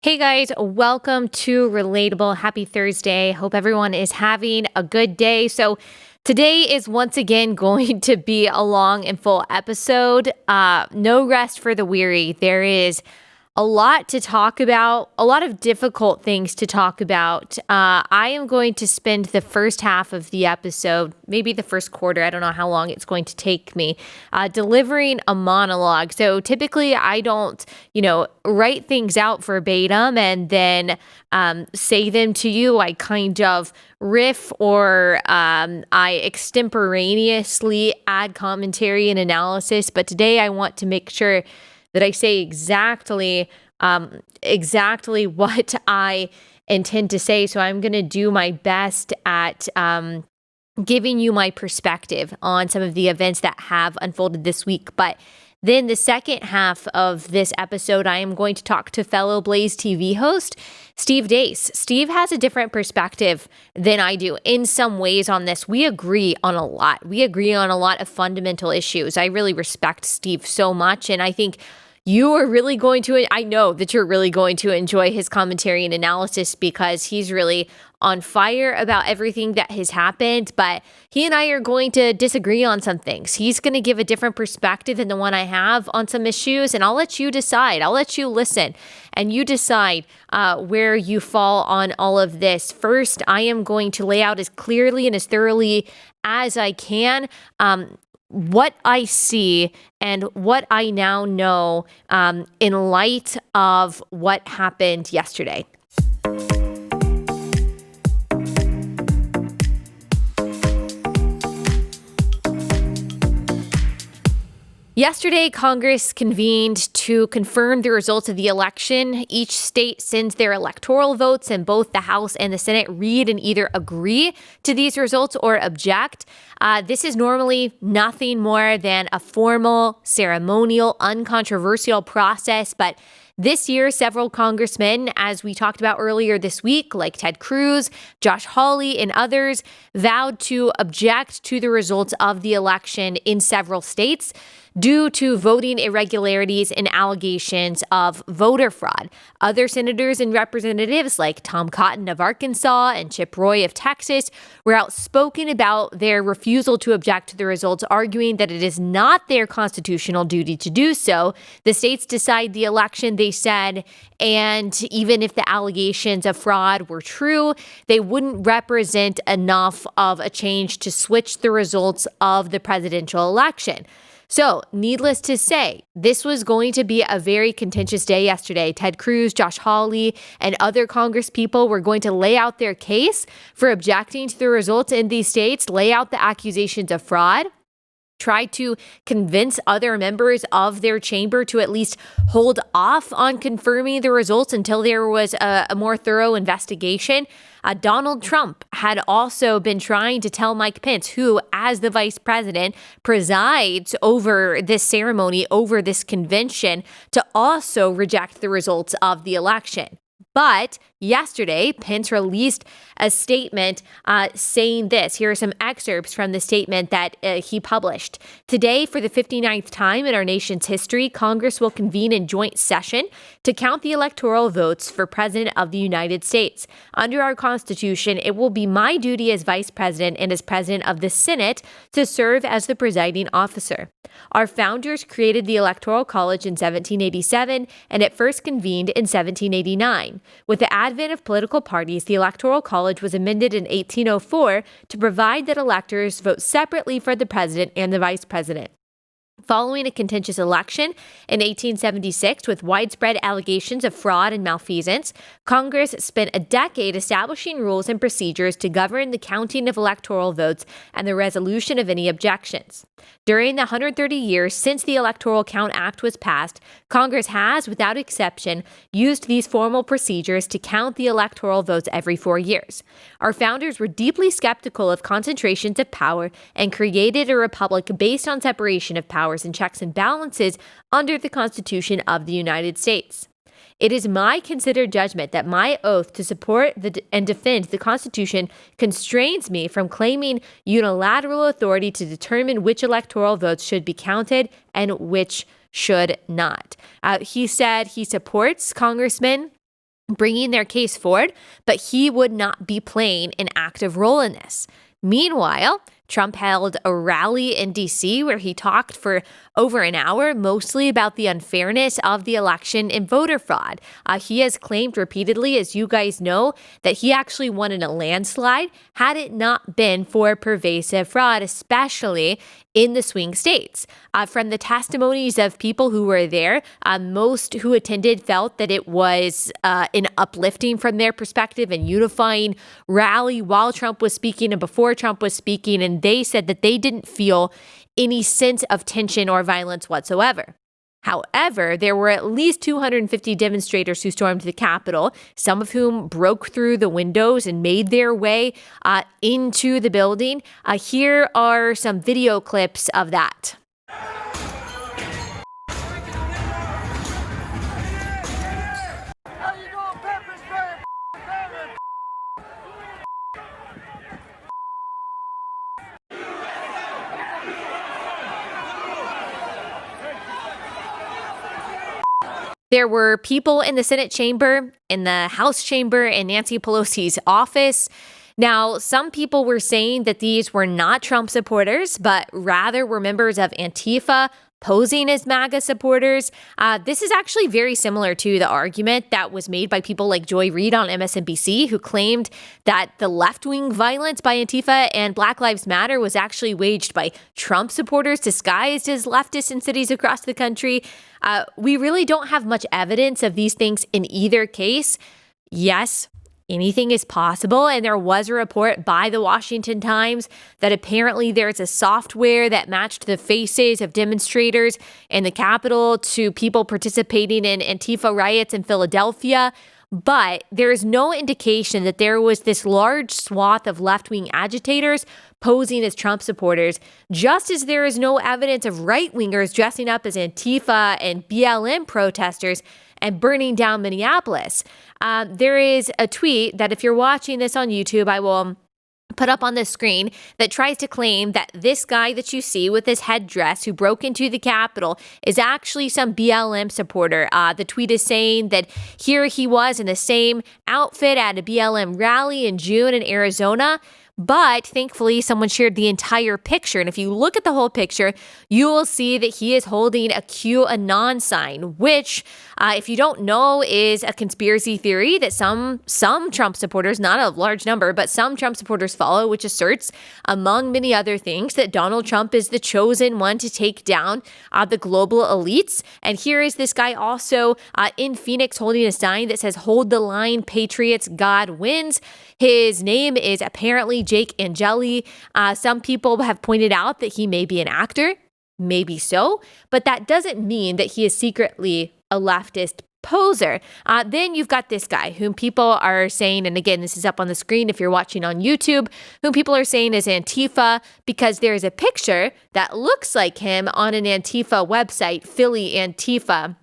Hey guys, welcome to Relatable. Happy Thursday. Hope everyone is having a good day. So, today is once again going to be a long and full episode. No rest for the weary. There is a lot to talk about, a lot of difficult things to talk about. I am going to spend the first half of the episode, maybe the first quarter, I don't know how long it's going to take me, delivering a monologue. So typically I don't, write things out verbatim and then say them to you. I kind of riff or I extemporaneously add commentary and analysis. But today I want to make sure that I say exactly what I intend to say. So I'm going to do my best at giving you my perspective on some of the events that have unfolded this week. But then the second half of this episode, I am going to talk to fellow BlazeTV host, Steve Deace. Steve has a different perspective than I do in some ways on this. We agree on a lot. We agree on a lot of fundamental issues. I really respect Steve so much, and I think I know that you're really going to enjoy his commentary and analysis because he's really on fire about everything that has happened, but he and I are going to disagree on some things. He's going to give a different perspective than the one I have on some issues, and I'll let you decide. I'll let you listen, and you decide where you fall on all of this. First, I am going to lay out as clearly and as thoroughly as I can what I see and what I now know in light of what happened yesterday. Yesterday, Congress convened to confirm the results of the election. Each state sends their electoral votes, and both the House and the Senate read and either agree to these results or object. This is normally nothing more than a formal, ceremonial, uncontroversial process, but this year, several congressmen, as we talked about earlier this week, like Ted Cruz, Josh Hawley, and others, vowed to object to the results of the election in several states due to voting irregularities and allegations of voter fraud. Other senators and representatives like Tom Cotton of Arkansas and Chip Roy of Texas were outspoken about their refusal to object to the results, arguing that it is not their constitutional duty to do so. The states decide the election, they said, and even if the allegations of fraud were true, they wouldn't represent enough of a change to switch the results of the presidential election. So, needless to say, this was going to be a very contentious day yesterday. Ted Cruz, Josh Hawley, and other Congress people were going to lay out their case for objecting to the results in these states, lay out the accusations of fraud, try to convince other members of their chamber to at least hold off on confirming the results until there was a more thorough investigation. Donald Trump had also been trying to tell Mike Pence, who, as the vice president, presides over this ceremony, over this convention, to also reject the results of the election. But yesterday, Pence released a statement saying this. Here are some excerpts from the statement that he published. Today, for the 59th time in our nation's history, Congress will convene in joint session to count the electoral votes for President of the United States. Under our Constitution, it will be my duty as Vice President and as President of the Senate to serve as the presiding officer. Our founders created the Electoral College in 1787, and it first convened in 1789. With the advent of political parties, the Electoral College was amended in 1804 to provide that electors vote separately for the president and the vice president. Following a contentious election in 1876 with widespread allegations of fraud and malfeasance, Congress spent a decade establishing rules and procedures to govern the counting of electoral votes and the resolution of any objections. During the 130 years since the Electoral Count Act was passed, Congress has, without exception, used these formal procedures to count the electoral votes every 4 years. Our founders were deeply skeptical of concentrations of power and created a republic based on separation of powers and checks and balances under the Constitution of the United States. It is my considered judgment that my oath to support and defend the Constitution constrains me from claiming unilateral authority to determine which electoral votes should be counted and which should not. He said he supports Congressman bringing their case forward, but he would not be playing an active role in this. Meanwhile, Trump held a rally in D.C. where he talked for over an hour, mostly about the unfairness of the election and voter fraud. He has claimed repeatedly, as you guys know, that he actually won in a landslide had it not been for pervasive fraud, especially in the swing states. From the testimonies of people who were there, most who attended felt that it was an uplifting from their perspective and unifying rally while Trump was speaking and before Trump was speaking, and they said that they didn't feel any sense of tension or violence whatsoever. However, there were at least 250 demonstrators who stormed the Capitol, some of whom broke through the windows and made their way into the building. Here are some video clips of that. There were people in the Senate chamber, in the House chamber, in Nancy Pelosi's office. Now, some people were saying that these were not Trump supporters, but rather were members of Antifa posing as MAGA supporters. This is actually very similar to the argument that was made by people like Joy Reid on MSNBC, who claimed that the left-wing violence by Antifa and Black Lives Matter was actually waged by Trump supporters disguised as leftists in cities across the country. We really don't have much evidence of these things in either case. Yes, anything is possible, and there was a report by the Washington Times that apparently there's a software that matched the faces of demonstrators in the Capitol to people participating in Antifa riots in Philadelphia. But there is no indication that there was this large swath of left-wing agitators posing as Trump supporters, just as there is no evidence of right-wingers dressing up as Antifa and BLM protesters and burning down Minneapolis. There is a tweet that if you're watching this on YouTube, I will put up on the screen that tries to claim that this guy that you see with this headdress who broke into the Capitol is actually some BLM supporter. The tweet is saying that here he was in the same outfit at a BLM rally in June in Arizona. But thankfully, someone shared the entire picture. And if you look at the whole picture, you will see that he is holding a QAnon sign, which, if you don't know, is a conspiracy theory that some Trump supporters, not a large number, but some Trump supporters follow, which asserts, among many other things, that Donald Trump is the chosen one to take down the global elites. And here is this guy also in Phoenix holding a sign that says, "Hold the line, Patriots, God wins." His name is apparently Jake Angeli. Some people have pointed out that he may be an actor, maybe so, but that doesn't mean that he is secretly a leftist poser. Then you've got this guy whom people are saying, and again, this is up on the screen if you're watching on YouTube, whom people are saying is Antifa because there's a picture that looks like him on an Antifa website, Philly Antifa.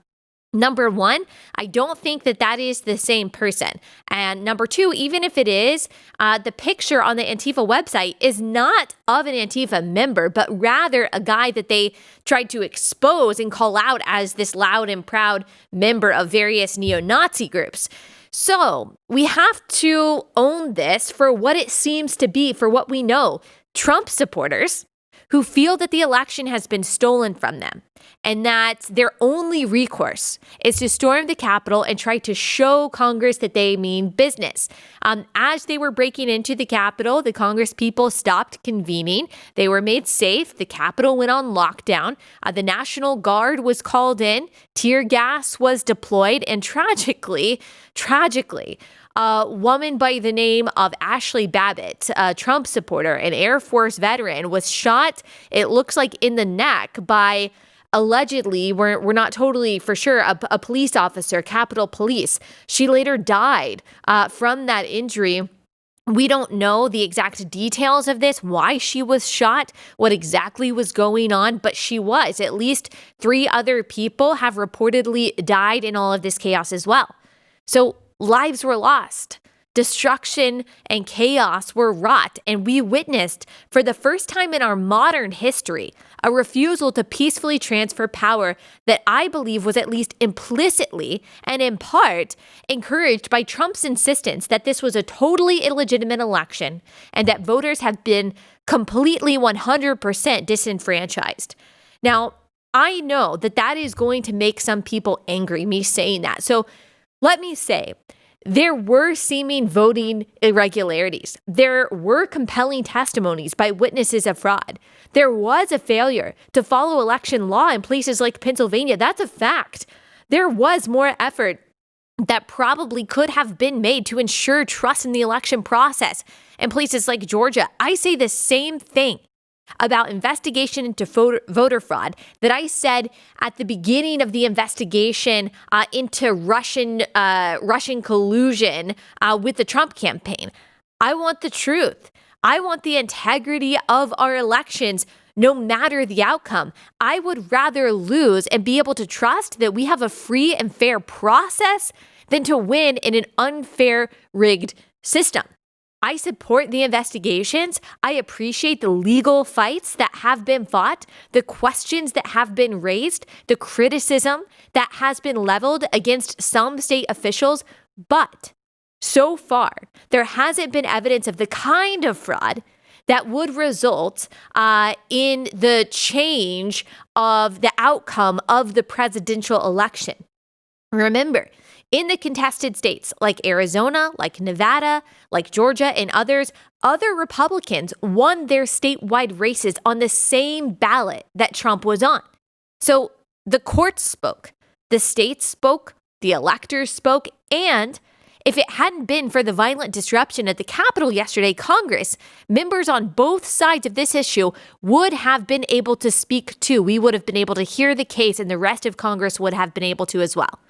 Number one, I don't think that that is the same person. And number two, even if it is, the picture on the Antifa website is not of an Antifa member, but rather a guy that they tried to expose and call out as this loud and proud member of various neo-Nazi groups. So we have to own this for what it seems to be, for what we know. Trump supporters who feel that the election has been stolen from them and that their only recourse is to storm the Capitol and try to show Congress that they mean business. As they were breaking into the Capitol, the Congress people stopped convening. They were made safe. The Capitol went on lockdown. The National Guard was called in. Tear gas was deployed. And tragically, a woman by the name of Ashley Babbitt, a Trump supporter, an Air Force veteran, was shot, it looks like in the neck, by allegedly, we're not totally for sure, a police officer, Capitol Police. She later died from that injury. We don't know the exact details of this, why she was shot, what exactly was going on, but she was. At least 3 other people have reportedly died in all of this chaos as well. So lives were lost. destruction and chaos were wrought, and we witnessed, for the first time in our modern history, a refusal to peacefully transfer power that I believe was at least implicitly and in part encouraged by Trump's insistence that this was a totally illegitimate election and that voters have been completely 100% disenfranchised. Now, I know that that is going to make some people angry, me saying that. So let me say, there were seeming voting irregularities. There were compelling testimonies by witnesses of fraud. There was a failure to follow election law in places like Pennsylvania. That's a fact. There was more effort that probably could have been made to ensure trust in the election process in places like Georgia. I say the same thing about investigation into voter fraud that I said at the beginning of the investigation into Russian collusion with the Trump campaign. I want the truth. I want the integrity of our elections, no matter the outcome. I would rather lose and be able to trust that we have a free and fair process than to win in an unfair, rigged system. I support the investigations. I appreciate the legal fights that have been fought, the questions that have been raised, the criticism that has been leveled against some state officials. But so far, there hasn't been evidence of the kind of fraud that would result in the change of the outcome of the presidential election. Remember, in the contested states like Arizona, like Nevada, like Georgia, and others, other Republicans won their statewide races on the same ballot that Trump was on. So the courts spoke, the states spoke, the electors spoke, and if it hadn't been for the violent disruption at the Capitol yesterday, Congress, members on both sides of this issue would have been able to speak too. We would have been able to hear the case, and the rest of Congress would have been able to as well.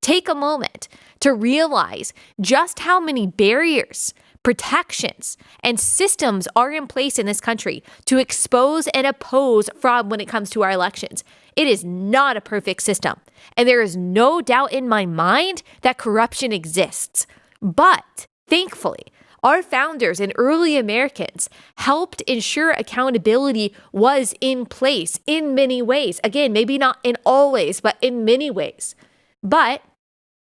Take a moment to realize just how many barriers, protections, and systems are in place in this country to expose and oppose fraud when it comes to our elections. It is not a perfect system, and there is no doubt in my mind that corruption exists. But thankfully, our founders and early Americans helped ensure accountability was in place in many ways. Again, maybe not in all ways, but in many ways. But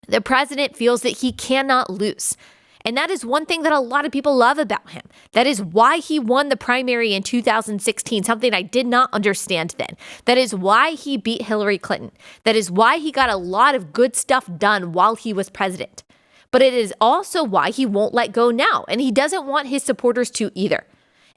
the president feels that he cannot lose. And that is one thing that a lot of people love about him. That is why he won the primary in 2016, something I did not understand then. That is why he beat Hillary Clinton. That is why he got a lot of good stuff done while he was president. But it is also why he won't let go now. And he doesn't want his supporters to either.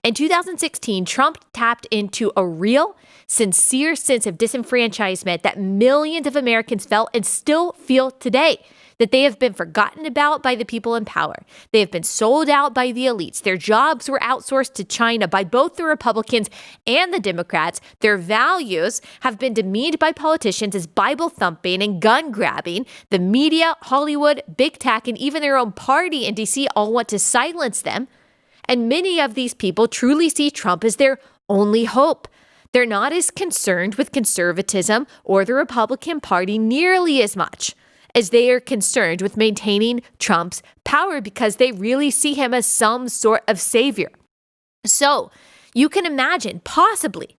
In 2016, Trump tapped into a real, sincere sense of disenfranchisement that millions of Americans felt and still feel today, that they have been forgotten about by the people in power. They have been sold out by the elites. Their jobs were outsourced to China by both the Republicans and the Democrats. Their values have been demeaned by politicians as Bible thumping and gun grabbing. The media, Hollywood, big tech, and even their own party in DC all want to silence them. And many of these people truly see Trump as their only hope. They're not as concerned with conservatism or the Republican Party nearly as much as they are concerned with maintaining Trump's power because they really see him as some sort of savior. So you can imagine possibly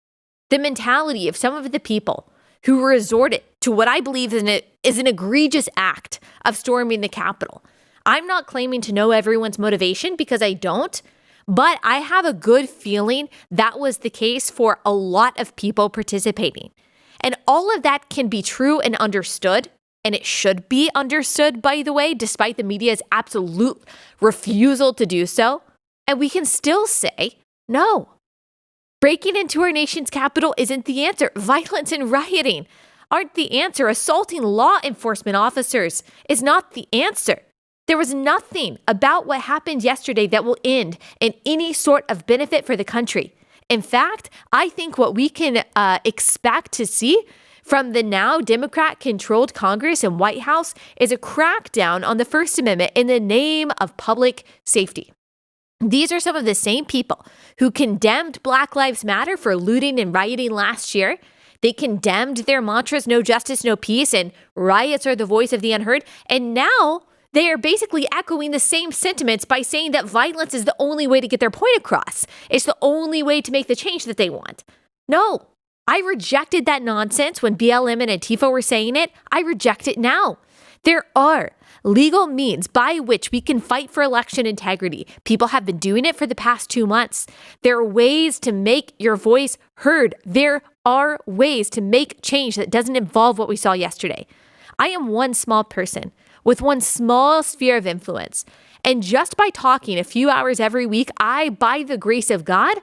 the mentality of some of the people who resorted to what I believe is an egregious act of storming the Capitol. I'm not claiming to know everyone's motivation because I don't. But I have a good feeling that was the case for a lot of people participating. And all of that can be true and understood, and it should be understood, by the way, despite the media's absolute refusal to do so. And we can still say, no, breaking into our nation's capital isn't the answer. Violence and rioting aren't the answer. Assaulting law enforcement officers is not the answer. There was nothing about what happened yesterday that will end in any sort of benefit for the country. In fact, I think what we can expect to see from the now Democrat-controlled Congress and White House is a crackdown on the First Amendment in the name of public safety. These are some of the same people who condemned Black Lives Matter for looting and rioting last year. They condemned their mantras, no justice, no peace, and riots are the voice of the unheard. And now They are basically echoing the same sentiments by saying that violence is the only way to get their point across. It's the only way to make the change that they want. No, I rejected that nonsense when BLM and Antifa were saying it. I reject it now. There are legal means by which we can fight for election integrity. People have been doing it for the past 2 months. There are ways to make your voice heard. There are ways to make change that doesn't involve what we saw yesterday. I am one small person with one small sphere of influence. And just by talking a few hours every week, I, by the grace of God,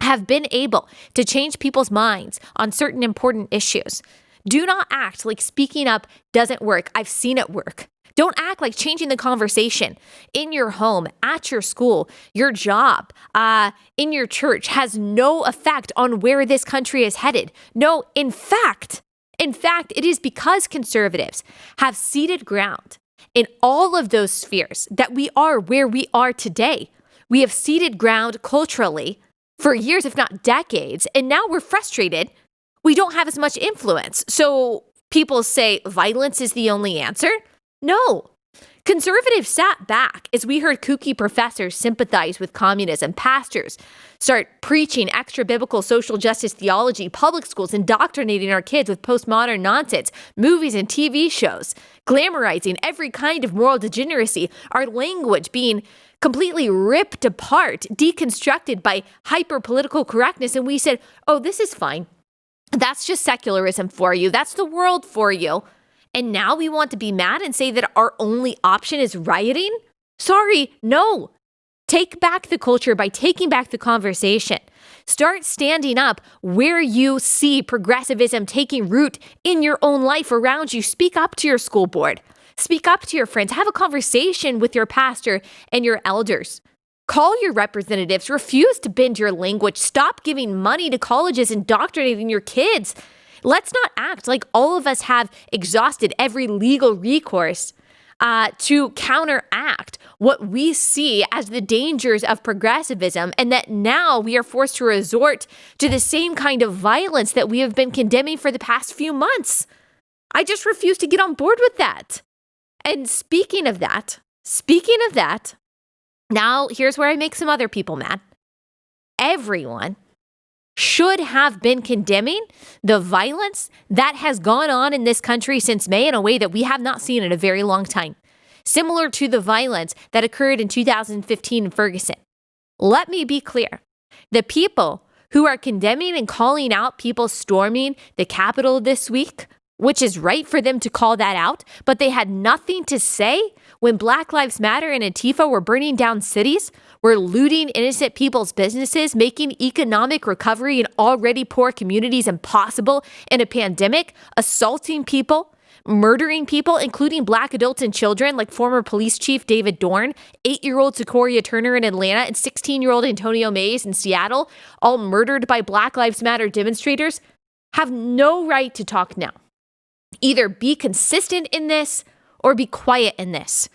have been able to change people's minds on certain important issues. Do not act like speaking up doesn't work. I've seen it work. Don't act like changing the conversation in your home, at your school, your job, in your church has no effect on where this country is headed. No, in fact, it is because conservatives have ceded ground in all of those spheres that we are where we are today. We have ceded ground culturally for years, if not decades, and now we're frustrated. We don't have as much influence. So people say violence is the only answer. No. Conservatives sat back as we heard kooky professors sympathize with communism, pastors start preaching extra-biblical social justice theology, public schools indoctrinating our kids with postmodern nonsense, movies and TV shows, glamorizing every kind of moral degeneracy, our language being completely ripped apart, deconstructed by hyper-political correctness, and we said, oh, this is fine. That's just secularism for you. That's the world for you. And now we want to be mad and say that our only option is rioting? Sorry, no. Take back the culture by taking back the conversation. Start standing up where you see progressivism taking root in your own life around you. Speak up to your school board. Speak up to your friends. Have a conversation with your pastor and your elders. Call your representatives. Refuse to bend your language. Stop giving money to colleges indoctrinating your kids. Let's not act like all of us have exhausted every legal recourse to counteract what we see as the dangers of progressivism, and that now we are forced to resort to the same kind of violence that we have been condemning for the past few months. I just refuse to get on board with that. And speaking of that, now here's where I make some other people mad. Everyone should have been condemning the violence that has gone on in this country since May in a way that we have not seen in a very long time, similar to the violence that occurred in 2015 in Ferguson. Let me be clear. The people who are condemning and calling out people storming the Capitol this week, which is right for them to call that out, but they had nothing to say when Black Lives Matter and Antifa were burning down cities, were looting innocent people's businesses, making economic recovery in already poor communities impossible in a pandemic, assaulting people, murdering people, including Black adults and children like former police chief David Dorn, 8-year-old Sequoia Turner in Atlanta, and 16-year-old Antonio Mays in Seattle, all murdered by Black Lives Matter demonstrators, have no right to talk now. Either be consistent in this or be quiet in this.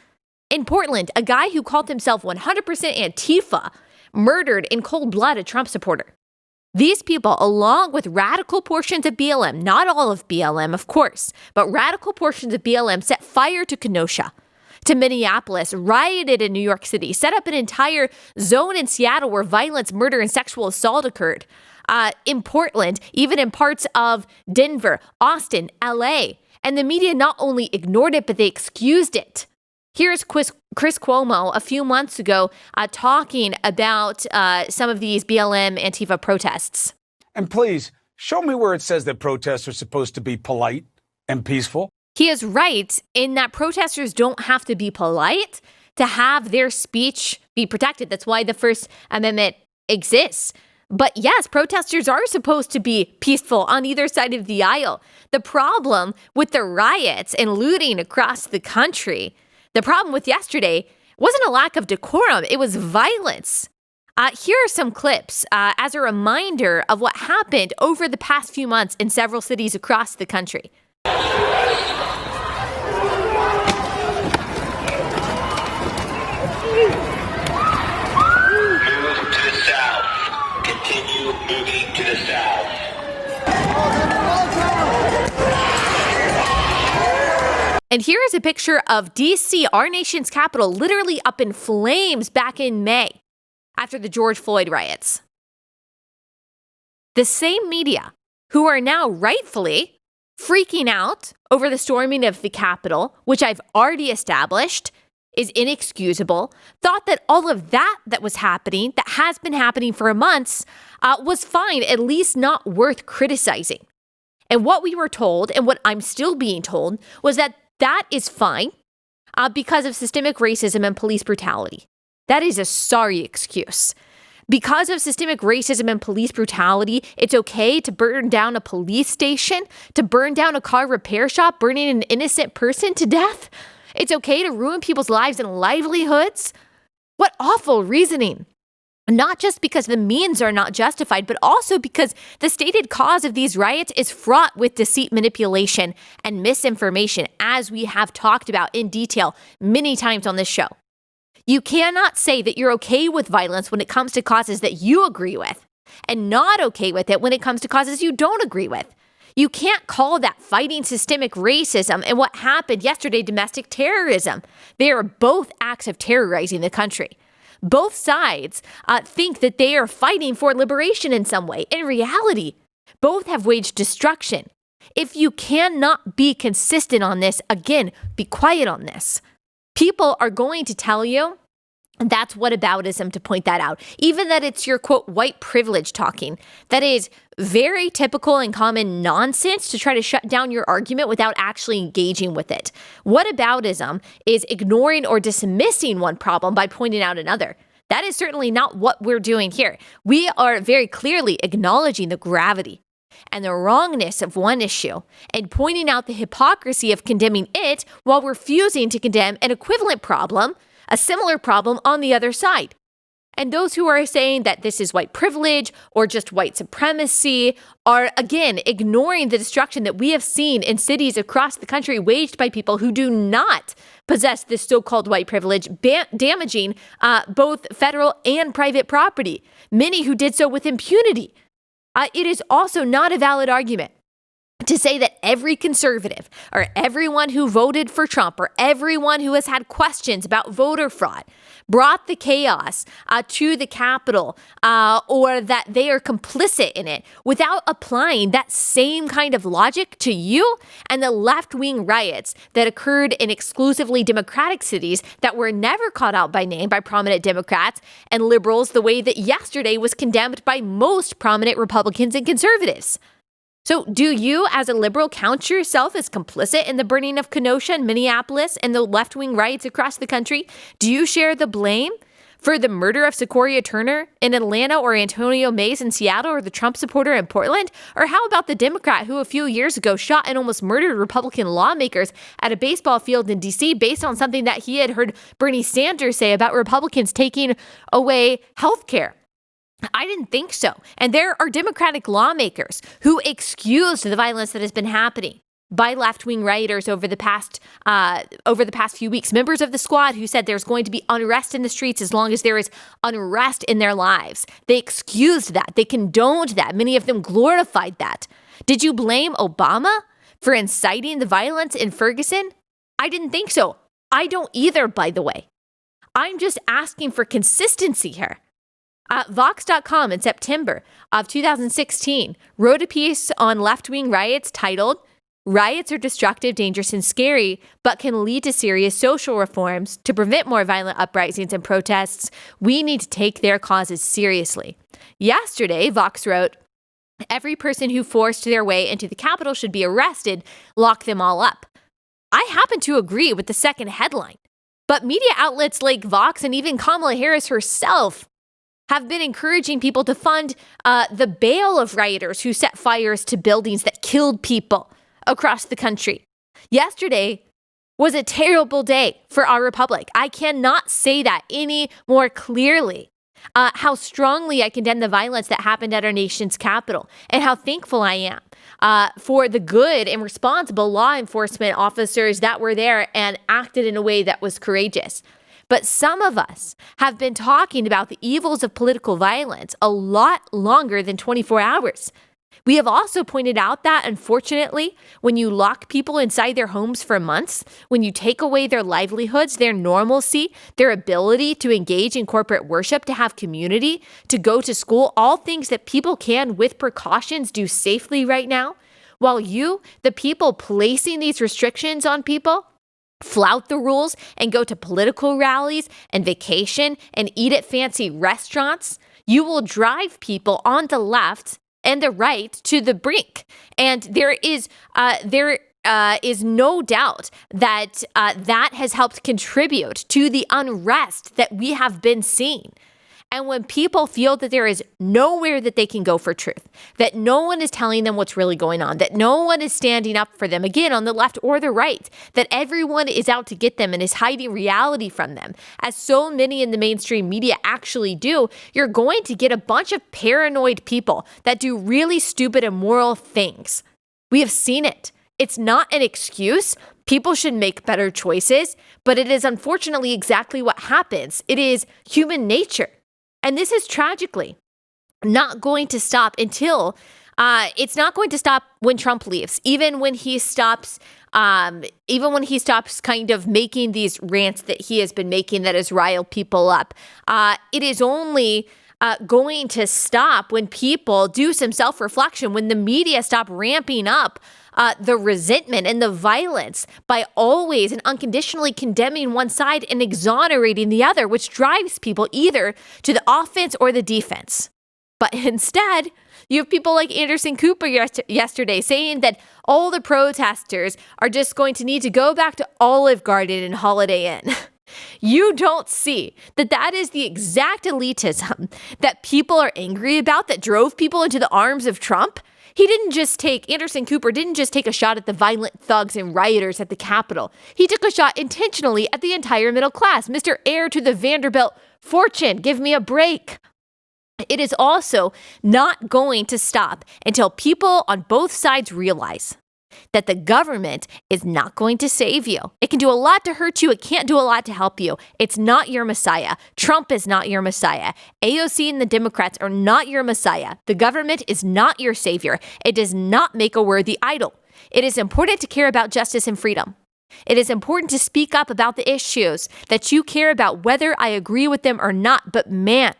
In Portland, a guy who called himself 100% Antifa murdered in cold blood a Trump supporter. These people, along with radical portions of BLM, not all of BLM, of course, but radical portions of BLM, set fire to Kenosha, to Minneapolis, rioted in New York City, set up an entire zone in Seattle where violence, murder, and sexual assault occurred. In Portland, even in parts of Denver, Austin, LA. And the media not only ignored it, but they excused it. Here's Chris Cuomo a few months ago talking about some of these BLM Antifa protests. And please, show me where it says that protests are supposed to be polite and peaceful. He is right in that protesters don't have to be polite to have their speech be protected. That's why the First Amendment exists. But yes, protesters are supposed to be peaceful on either side of the aisle. The problem with the riots and looting across the country, the problem with yesterday wasn't a lack of decorum, it was violence. Here are some clips as a reminder of what happened over the past few months in several cities across the country. Moving to the south. And here is a picture of D.C., our nation's capital, literally up in flames back in May after the George Floyd riots. The same media who are now rightfully freaking out over the storming of the Capitol, which I've already established is inexcusable, thought that all of that was happening, that has been happening for months, was fine, at least not worth criticizing. And what we were told, and what I'm still being told, was that that is fine because of systemic racism and police brutality. That is a sorry excuse. Because of systemic racism and police brutality, it's okay to burn down a police station, to burn down a car repair shop, burning an innocent person to death. It's okay to ruin people's lives and livelihoods. What awful reasoning. Not just because the means are not justified, but also because the stated cause of these riots is fraught with deceit, manipulation, and misinformation, as we have talked about in detail many times on this show. You cannot say that you're okay with violence when it comes to causes that you agree with, and not okay with it when it comes to causes you don't agree with. You can't call that fighting systemic racism and what happened yesterday domestic terrorism. They are both acts of terrorizing the country. Both sides think that they are fighting for liberation in some way. In reality, both have waged destruction. If you cannot be consistent on this, again, be quiet on this. People are going to tell you, and that's whataboutism to point that out. Even that it's your, quote, white privilege talking. That is very typical and common nonsense to try to shut down your argument without actually engaging with it. Whataboutism is ignoring or dismissing one problem by pointing out another. That is certainly not what we're doing here. We are very clearly acknowledging the gravity and the wrongness of one issue and pointing out the hypocrisy of condemning it while refusing to condemn an equivalent problem, a similar problem on the other side. And those who are saying that this is white privilege or just white supremacy are, again, ignoring the destruction that we have seen in cities across the country waged by people who do not possess this so-called white privilege, damaging both federal and private property, many who did so with impunity. It is also not a valid argument to say that every conservative or everyone who voted for Trump or everyone who has had questions about voter fraud brought the chaos to the Capitol or that they are complicit in it without applying that same kind of logic to you and the left-wing riots that occurred in exclusively Democratic cities that were never called out by name by prominent Democrats and liberals the way that yesterday was condemned by most prominent Republicans and conservatives. So do you, as a liberal, count yourself as complicit in the burning of Kenosha and Minneapolis and the left-wing riots across the country? Do you share the blame for the murder of Sequoia Turner in Atlanta or Antonio Mays in Seattle or the Trump supporter in Portland? Or how about the Democrat who a few years ago shot and almost murdered Republican lawmakers at a baseball field in D.C. based on something that he had heard Bernie Sanders say about Republicans taking away health care? I didn't think so. And there are Democratic lawmakers who excused the violence that has been happening by left-wing rioters over the past few weeks. Members of the squad who said there's going to be unrest in the streets as long as there is unrest in their lives. They excused that. They condoned that. Many of them glorified that. Did you blame Obama for inciting the violence in Ferguson? I didn't think so. I don't either, by the way. I'm just asking for consistency here. Vox.com in September of 2016 wrote a piece on left-wing riots titled, "Riots are destructive, dangerous, and scary, but can lead to serious social reforms. To prevent more violent uprisings and protests, we need to take their causes seriously." Yesterday, Vox wrote, "Every person who forced their way into the Capitol should be arrested, lock them all up." I happen to agree with the second headline, but media outlets like Vox and even Kamala Harris herself have been encouraging people to fund the bail of rioters who set fires to buildings that killed people across the country. Yesterday was a terrible day for our republic. I cannot say that any more clearly. How strongly I condemn the violence that happened at our nation's capital and how thankful I am for the good and responsible law enforcement officers that were there and acted in a way that was courageous. But some of us have been talking about the evils of political violence a lot longer than 24 hours. We have also pointed out that, unfortunately, when you lock people inside their homes for months, when you take away their livelihoods, their normalcy, their ability to engage in corporate worship, to have community, to go to school, all things that people can, with precautions, do safely right now, while you, the people placing these restrictions on people, flout the rules and go to political rallies and vacation and eat at fancy restaurants, you will drive people on the left and the right to the brink. And there is no doubt that that has helped contribute to the unrest that we have been seeing. And when people feel that there is nowhere that they can go for truth, that no one is telling them what's really going on, that no one is standing up for them, again, on the left or the right, that everyone is out to get them and is hiding reality from them, as so many in the mainstream media actually do, you're going to get a bunch of paranoid people that do really stupid, immoral things. We have seen it. It's not an excuse. People should make better choices, but it is unfortunately exactly what happens. It is human nature. And this is tragically not going to stop until it's not going to stop when Trump leaves, even when he stops kind of making these rants that he has been making that has riled people up. It is only going to stop when people do some self-reflection, when the media stop ramping up the resentment and the violence by always and unconditionally condemning one side and exonerating the other, which drives people either to the offense or the defense. But instead, you have people like Anderson Cooper yesterday saying that all the protesters are just going to need to go back to Olive Garden and Holiday Inn. You don't see that that is the exact elitism that people are angry about, that drove people into the arms of Trump. Anderson Cooper didn't just take a shot at the violent thugs and rioters at the Capitol. He took a shot intentionally at the entire middle class. Mr. Heir to the Vanderbilt fortune, give me a break. It is also not going to stop until people on both sides realize that the government is not going to save you. It can do a lot to hurt you. It can't do a lot to help you. It's not your Messiah. Trump is not your Messiah. AOC and the Democrats are not your Messiah. The government is not your savior. It does not make a worthy idol. It is important to care about justice and freedom. It is important to speak up about the issues that you care about, whether I agree with them or not. But man,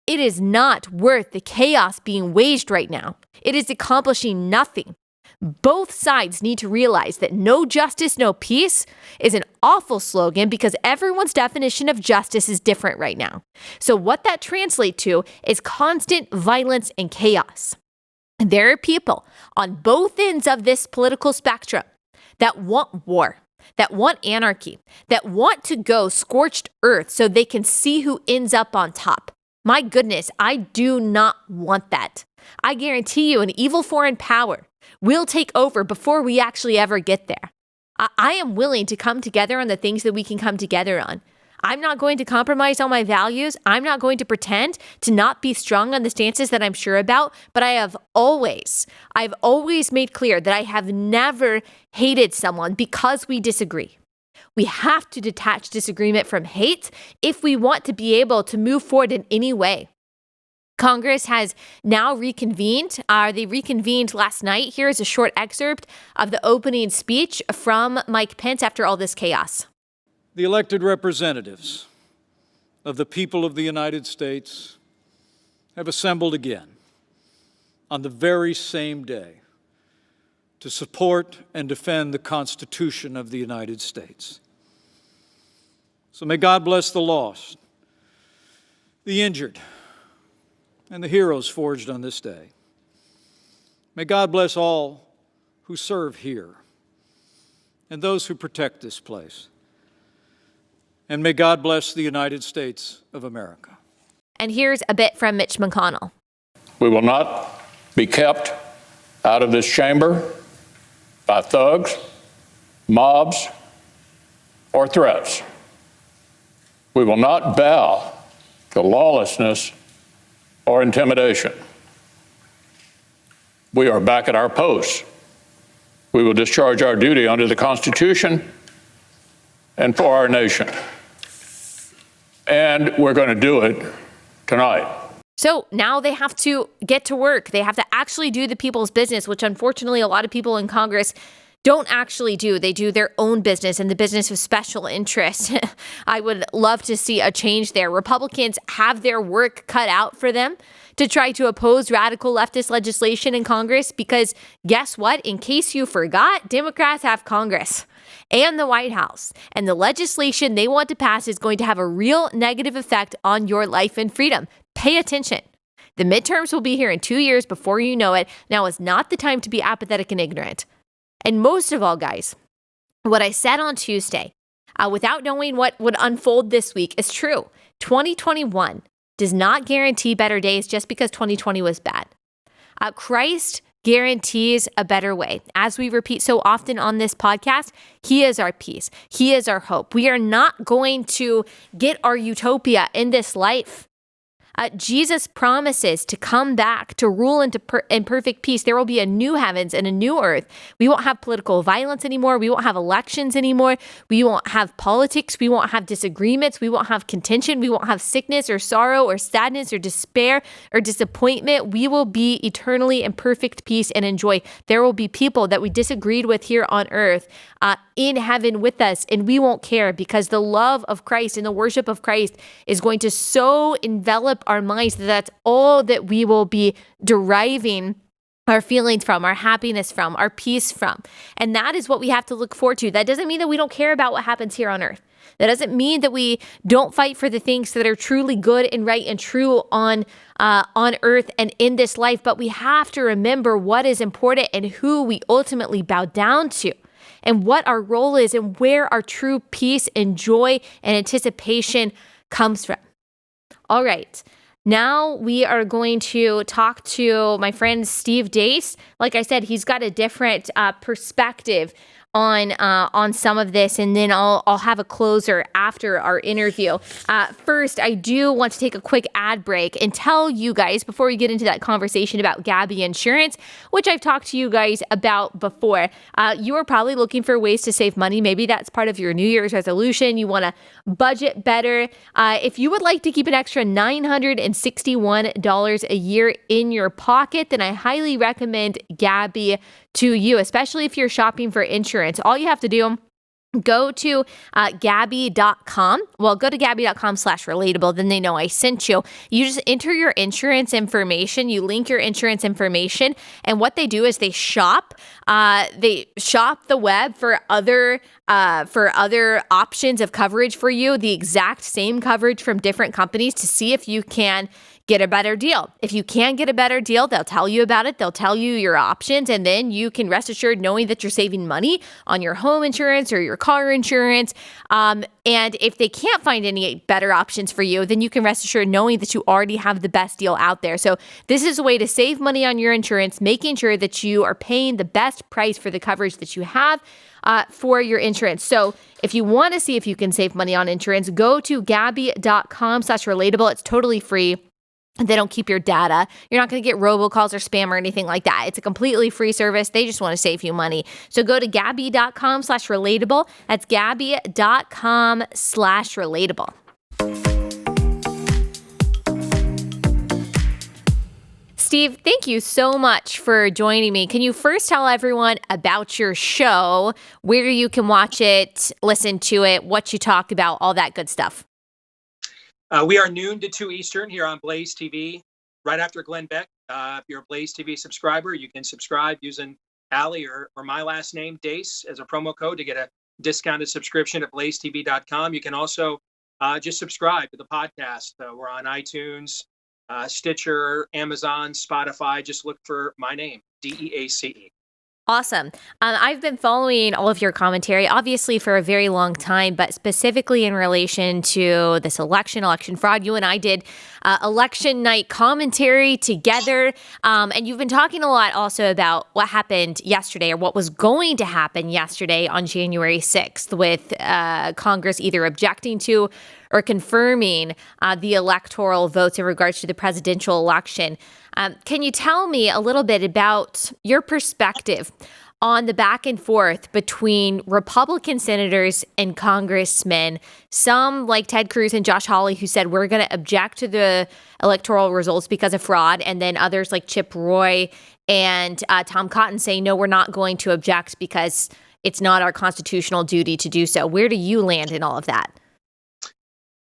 it is not worth the chaos being waged right now. It is accomplishing nothing. Both sides need to realize that no justice, no peace is an awful slogan because everyone's definition of justice is different right now. So what that translates to is constant violence and chaos. And there are people on both ends of this political spectrum that want war, that want anarchy, that want to go scorched earth so they can see who ends up on top. My goodness, I do not want that. I guarantee you an evil foreign power will take over before we actually ever get there. I am willing to come together on the things that we can come together on. I'm not going to compromise on my values. I'm not going to pretend to not be strong on the stances that I'm sure about, but I've always made clear that I have never hated someone because we disagree. We have to detach disagreement from hate if we want to be able to move forward in any way. Congress has now reconvened. They reconvened last night. Here is a short excerpt of the opening speech from Mike Pence after all this chaos. The elected representatives of the people of the United States have assembled again on the very same day to support and defend the Constitution of the United States. So may God bless the lost, the injured, and the heroes forged on this day. May God bless all who serve here and those who protect this place. And may God bless the United States of America. And here's a bit from Mitch McConnell. We will not be kept out of this chamber by thugs, mobs, or threats. We will not bow to lawlessness or intimidation. We are back at our posts. We will discharge our duty under the Constitution and for our nation. And we're going to do it tonight. So now they have to get to work. They have to actually do the people's business, which unfortunately a lot of people in Congress don't actually do. They do their own business and the business of special interest. I would love to see a change there. Republicans have their work cut out for them to try to oppose radical leftist legislation in Congress because guess what? In case you forgot, Democrats have Congress and the White House, and the legislation they want to pass is going to have a real negative effect on your life and freedom. Pay attention. The midterms will be here in 2 years before you know it. Now is not the time to be apathetic and ignorant. And most of all, guys, what I said on Tuesday, without knowing what would unfold this week, is true. 2021 does not guarantee better days just because 2020 was bad. Christ guarantees a better way. As we repeat so often on this podcast, He is our peace. He is our hope. We are not going to get our utopia in this life. Jesus promises to come back to rule in perfect peace. There will be a new heavens and a new earth. We won't have political violence anymore. We won't have elections anymore. We won't have politics. We won't have disagreements. We won't have contention. We won't have sickness or sorrow or sadness or despair or disappointment. We will be eternally in perfect peace and in joy. There will be people that we disagreed with here on earth in heaven with us, and we won't care because the love of Christ and the worship of Christ is going to so envelop our minds that that's all that we will be deriving our feelings from, our happiness from, our peace from. And that is what we have to look forward to. That doesn't mean that we don't care about what happens here on earth. That doesn't mean that we don't fight for the things that are truly good and right and true on earth and in this life. But we have to remember what is important and who we ultimately bow down to, and what our role is and where our true peace and joy and anticipation comes from. All right. Now we are going to talk to my friend Steve Deace. Like I said, he's got a different perspective on some of this, and then I'll have a closer after our interview. First, I do want to take a quick ad break and tell you guys, before we get into that conversation about Gabby Insurance, which I've talked to you guys about before, you are probably looking for ways to save money. Maybe that's part of your New Year's resolution. You want to budget better. If you would like to keep an extra $961 a year in your pocket, then I highly recommend Gabby to you, especially if you're shopping for insurance. All you have to do, go to Gabby.com. Well, go to Gabby.com/relatable. Then they know I sent you. You just enter your insurance information. You link your insurance information. And what they do is they shop. They shop the web for other options of coverage for you, the exact same coverage from different companies, to see if you can get a better deal. If you can get a better deal, they'll tell you about it. They'll tell you your options, and then you can rest assured knowing that you're saving money on your home insurance or your car insurance. And if they can't find any better options for you, then you can rest assured knowing that you already have the best deal out there. So this is a way to save money on your insurance, making sure that you are paying the best price for the coverage that you have for your insurance. So if you want to see if you can save money on insurance, go to Gabby.com/relatable. It's totally free. They don't keep your data. You're not going to get robocalls or spam or anything like that. It's a completely free service. They just want to save you money. So go to Gabby.com/relatable. That's Gabby.com/relatable. Steve, thank you so much for joining me. Can you first tell everyone about your show, where you can watch it, listen to it, what you talk about, all that good stuff? We are noon to 2 Eastern here on BlazeTV, right after Glenn Beck. If you're a BlazeTV subscriber, you can subscribe using Allie or my last name, Deace, as a promo code to get a discounted subscription at blazetv.com. You can also just subscribe to the podcast. We're on iTunes, Stitcher, Amazon, Spotify. Just look for my name, Deace. Awesome. I've been following all of your commentary, obviously, for a very long time, but specifically in relation to this election fraud. You and I did election night commentary together, and you've been talking a lot also about what happened yesterday, or what was going to happen yesterday on January 6th, with Congress either objecting to or confirming the electoral votes in regards to the presidential election. Can you tell me a little bit about your perspective on the back and forth between Republican senators and congressmen, some like Ted Cruz and Josh Hawley, who said we're going to object to the electoral results because of fraud, and then others like Chip Roy and Tom Cotton saying, no, we're not going to object because it's not our constitutional duty to do so. Where do you land in all of that?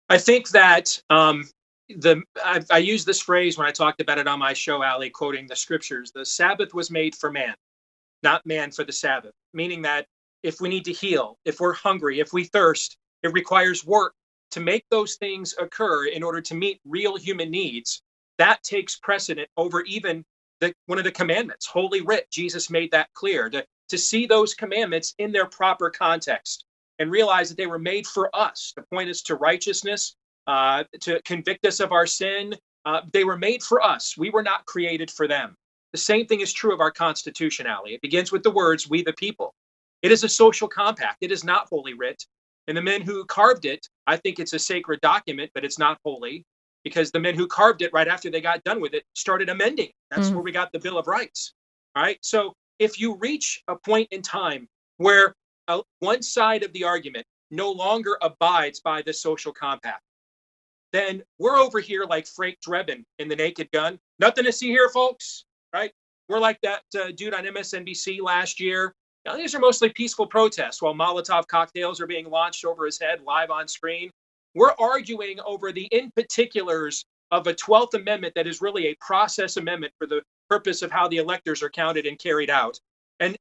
I think that I used this phrase when I talked about it on my show, Allie, quoting the scriptures. The Sabbath was made for man, not man for the Sabbath, meaning that if we need to heal, if we're hungry, if we thirst, it requires work to make those things occur in order to meet real human needs. That takes precedent over even one of the commandments, Holy Writ. Jesus made that clear, to see those commandments in their proper context and realize that they were made for us, to point us to righteousness, to convict us of our sin. They were made for us. We were not created for them. The same thing is true of our Constitution, Allie. It begins with the words, we the people. It is a social compact. It is not Holy Writ. And the men who carved it, I think it's a sacred document, but it's not holy, because the men who carved it right after they got done with it started amending. That's where we got the Bill of Rights. All right. So if you reach a point in time where one side of the argument no longer abides by the social compact, then we're over here like Frank Drebin in The Naked Gun. Nothing to see here, folks. Right? We're like that dude on MSNBC last year. Now, these are mostly peaceful protests while Molotov cocktails are being launched over his head live on screen. We're arguing over the in particulars of a 12th Amendment that is really a process amendment for the purpose of how the electors are counted and carried out. And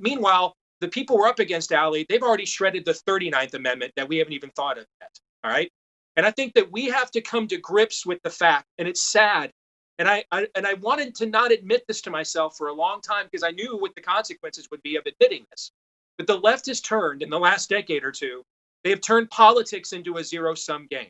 meanwhile, the people we're up against, Allie, they've already shredded the 39th Amendment that we haven't even thought of yet. All right. And I think that we have to come to grips with the fact, and it's sad. And I wanted to not admit this to myself for a long time because I knew what the consequences would be of admitting this. But the left has turned in the last decade or two. They have turned politics into a zero-sum game.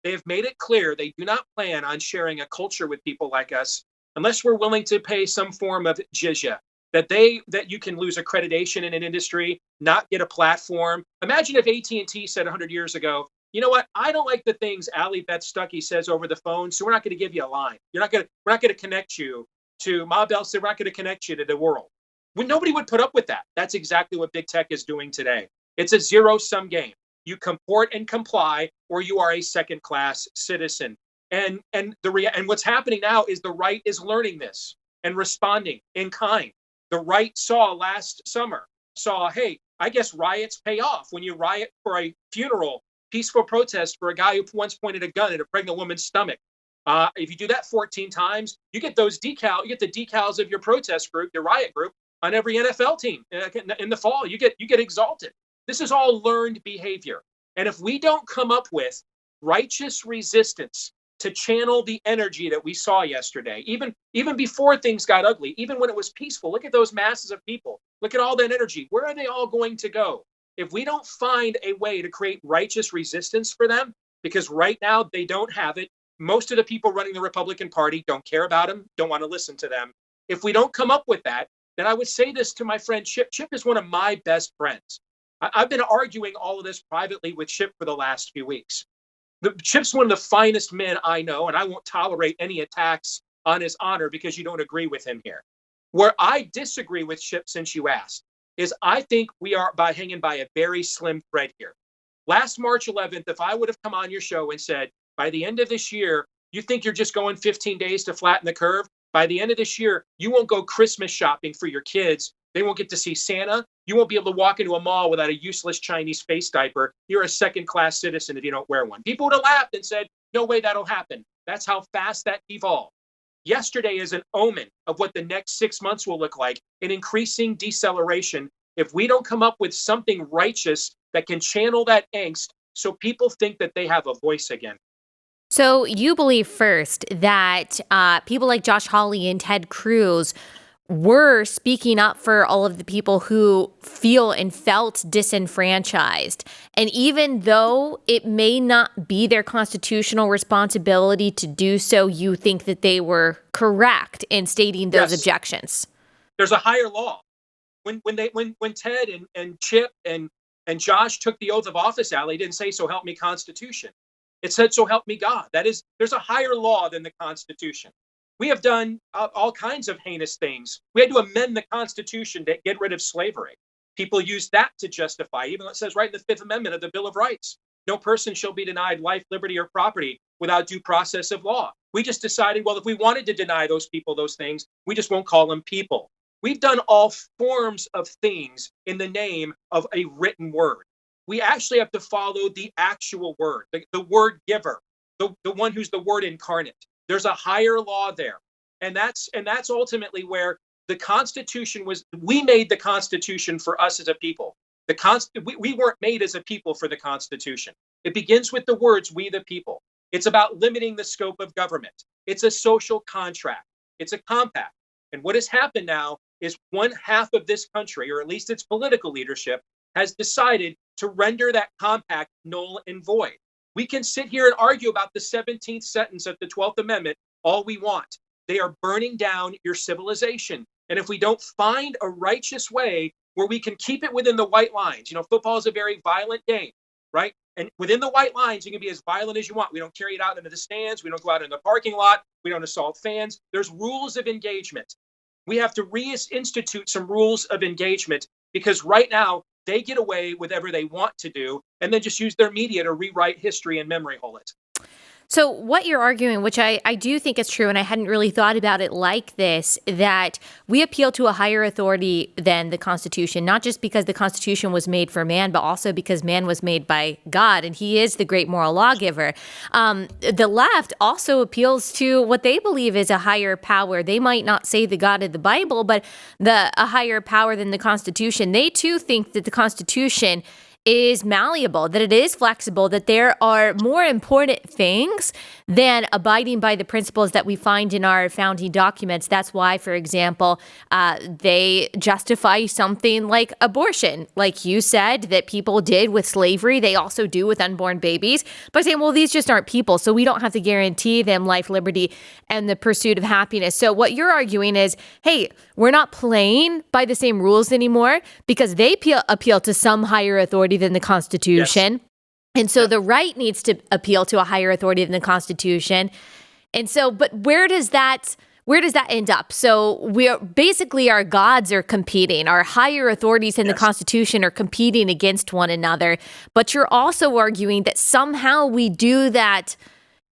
They have made it clear they do not plan on sharing a culture with people like us unless we're willing to pay some form of jizya. That you can lose accreditation in an industry, not get a platform. Imagine if AT&T said 100 years ago, you know what? I don't like the things Allie, Beth, Stuckey says over the phone, so we're not going to give you a line. We're not going to connect you to Ma Bell said we're not going to connect you to the world. Well, nobody would put up with that. That's exactly what big tech is doing today. It's a zero-sum game. You comport and comply, or you are a second-class citizen. And what's happening now is the right is learning this and responding in kind. The right last summer, hey, I guess riots pay off. When you riot for a funeral, peaceful protest for a guy who once pointed a gun at a pregnant woman's stomach. If you do that 14 times, you get the decals of your protest group, your riot group, on every NFL team in the fall. You get exalted. This is all learned behavior. And if we don't come up with righteous resistance to channel the energy that we saw yesterday, even before things got ugly, even when it was peaceful, look at those masses of people. Look at all that energy. Where are they all going to go? If we don't find a way to create righteous resistance for them, because right now they don't have it, most of the people running the Republican Party don't care about them, don't want to listen to them. If we don't come up with that, then I would say this to my friend Chip. Chip is one of my best friends. I've been arguing all of this privately with Chip for the last few weeks. Chip's one of the finest men I know, and I won't tolerate any attacks on his honor because you don't agree with him here. Where I disagree with Chip, since you asked, is I think we are hanging by a very slim thread here. Last March 11th, if I would have come on your show and said, by the end of this year, you think you're just going 15 days to flatten the curve? By the end of this year, you won't go Christmas shopping for your kids. They won't get to see Santa. You won't be able to walk into a mall without a useless Chinese face diaper. You're a second-class citizen if you don't wear one. People would have laughed and said, no way that'll happen. That's how fast that evolved. Yesterday is an omen of what the next 6 months will look like, an increasing deceleration if we don't come up with something righteous that can channel that angst so people think that they have a voice again. So you believe first that people like Josh Hawley and Ted Cruz were speaking up for all of the people who feel and felt disenfranchised. And even though it may not be their constitutional responsibility to do so, you think that they were correct in stating those objections. There's a higher law. When Ted and Chip and Josh took the oath of office, Allie, didn't say, so help me Constitution. It said, so help me God. That is, there's a higher law than the Constitution. We have done all kinds of heinous things. We had to amend the Constitution to get rid of slavery. People use that to justify, even though it says right in the Fifth Amendment of the Bill of Rights, no person shall be denied life, liberty, or property without due process of law. We just decided, well, if we wanted to deny those people those things, we just won't call them people. We've done all forms of things in the name of a written word. We actually have to follow the actual word, the word giver, the one who's the word incarnate. There's a higher law there. And that's ultimately where the Constitution was. We made the Constitution for us as a people. We weren't made as a people for the Constitution. It begins with the words, we the people. It's about limiting the scope of government. It's a social contract. It's a compact. And what has happened now is one half of this country, or at least its political leadership, has decided to render that compact null and void. We can sit here and argue about the 17th sentence of the 12th Amendment all we want. They are burning down your civilization. And if we don't find a righteous way where we can keep it within the white lines, football is a very violent game, right? And within the white lines, you can be as violent as you want. We don't carry it out into the stands. We don't go out in the parking lot. We don't assault fans. There's rules of engagement. We have to reinstitute some rules of engagement, because right now they get away with whatever they want to do and then just use their media to rewrite history and memory hole it. So what you're arguing, which I do think is true, and I hadn't really thought about it like this, that we appeal to a higher authority than the Constitution, not just because the Constitution was made for man, but also because man was made by God, and he is the great moral lawgiver. The left also appeals to what they believe is a higher power. They might not say the God of the Bible, but a higher power than the Constitution. They too think that the Constitution is malleable, that it is flexible, that there are more important things than abiding by the principles that we find in our founding documents. That's why, for example, they justify something like abortion, like you said, that people did with slavery. They also do with unborn babies, by saying, well, these just aren't people, so we don't have to guarantee them life, liberty, and the pursuit of happiness. So what you're arguing is, hey, we're not playing by the same rules anymore because they appeal to some higher authority than the Constitution. Yes. And so the right needs to appeal to a higher authority than the Constitution. And so, but where does that end up? So basically our gods are competing. Our higher authorities in the Constitution are competing against one another. But you're also arguing that somehow we do that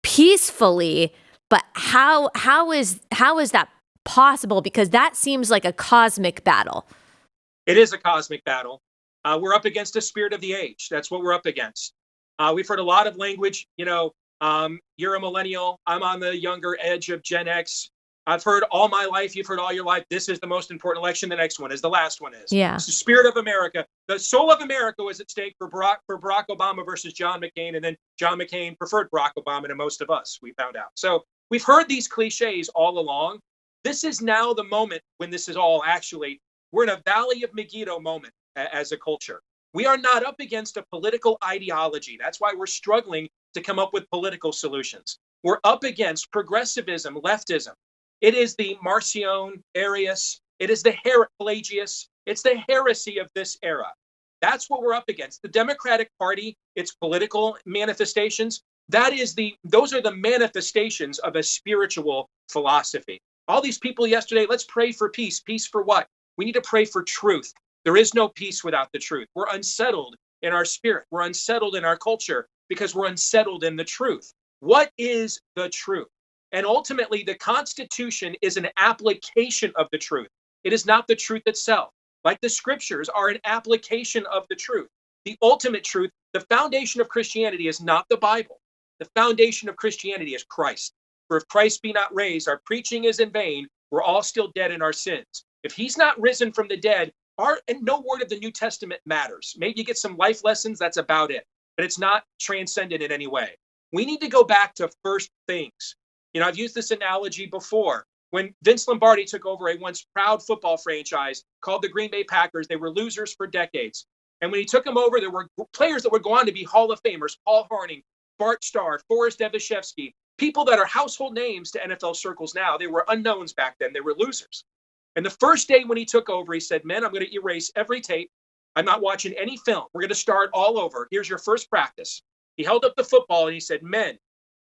peacefully. But how is that possible? Because that seems like a cosmic battle. It is a cosmic battle. We're up against a spirit of the age. That's what we're up against. We've heard a lot of language. You're a millennial. I'm on the younger edge of Gen X. I've heard all my life. You've heard all your life. This is the most important election. The next one is the last one is. Yeah. It's the spirit of America. The soul of America was at stake for Barack Obama versus John McCain. And then John McCain preferred Barack Obama to most of us, we found out. So we've heard these cliches all along. This is now the moment when this is all actually, we're in a Valley of Megiddo moment as a culture. We are not up against a political ideology. That's why we're struggling to come up with political solutions. We're up against progressivism, leftism. It is the Marcion, Arius. It is the Pelagius. It's the heresy of this era. That's what we're up against. The Democratic Party, its political manifestations, those are the manifestations of a spiritual philosophy. All these people yesterday, let's pray for peace. Peace for what? We need to pray for truth. There is no peace without the truth. We're unsettled in our spirit. We're unsettled in our culture because we're unsettled in the truth. What is the truth? And ultimately, the Constitution is an application of the truth. It is not the truth itself. Like the scriptures are an application of the truth. The ultimate truth, the foundation of Christianity is not the Bible. The foundation of Christianity is Christ. For if Christ be not raised, our preaching is in vain. We're all still dead in our sins. If he's not risen from the dead, and no word of the New Testament matters. Maybe you get some life lessons, that's about it. But it's not transcendent in any way. We need to go back to first things. I've used this analogy before. When Vince Lombardi took over a once proud football franchise called the Green Bay Packers, they were losers for decades. And when he took them over, there were players that would go on to be Hall of Famers, Paul Hornung, Bart Starr, Forrest Evashevsky, people that are household names to NFL circles now. They were unknowns back then. They were losers. And the first day when he took over, he said, men, I'm going to erase every tape. I'm not watching any film. We're going to start all over. Here's your first practice. He held up the football and he said, men,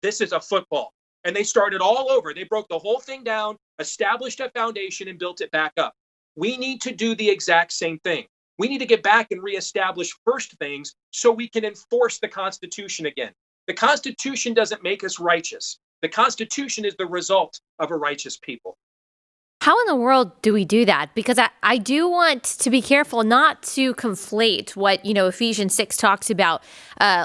this is a football. and they started all over. They broke the whole thing down, established a foundation, and built it back up. We need to do the exact same thing. We need to get back and reestablish first things so we can enforce the Constitution again. The Constitution doesn't make us righteous. The Constitution is the result of a righteous people. How in the world do we do that? Because I do want to be careful not to conflate what, Ephesians 6 talks about,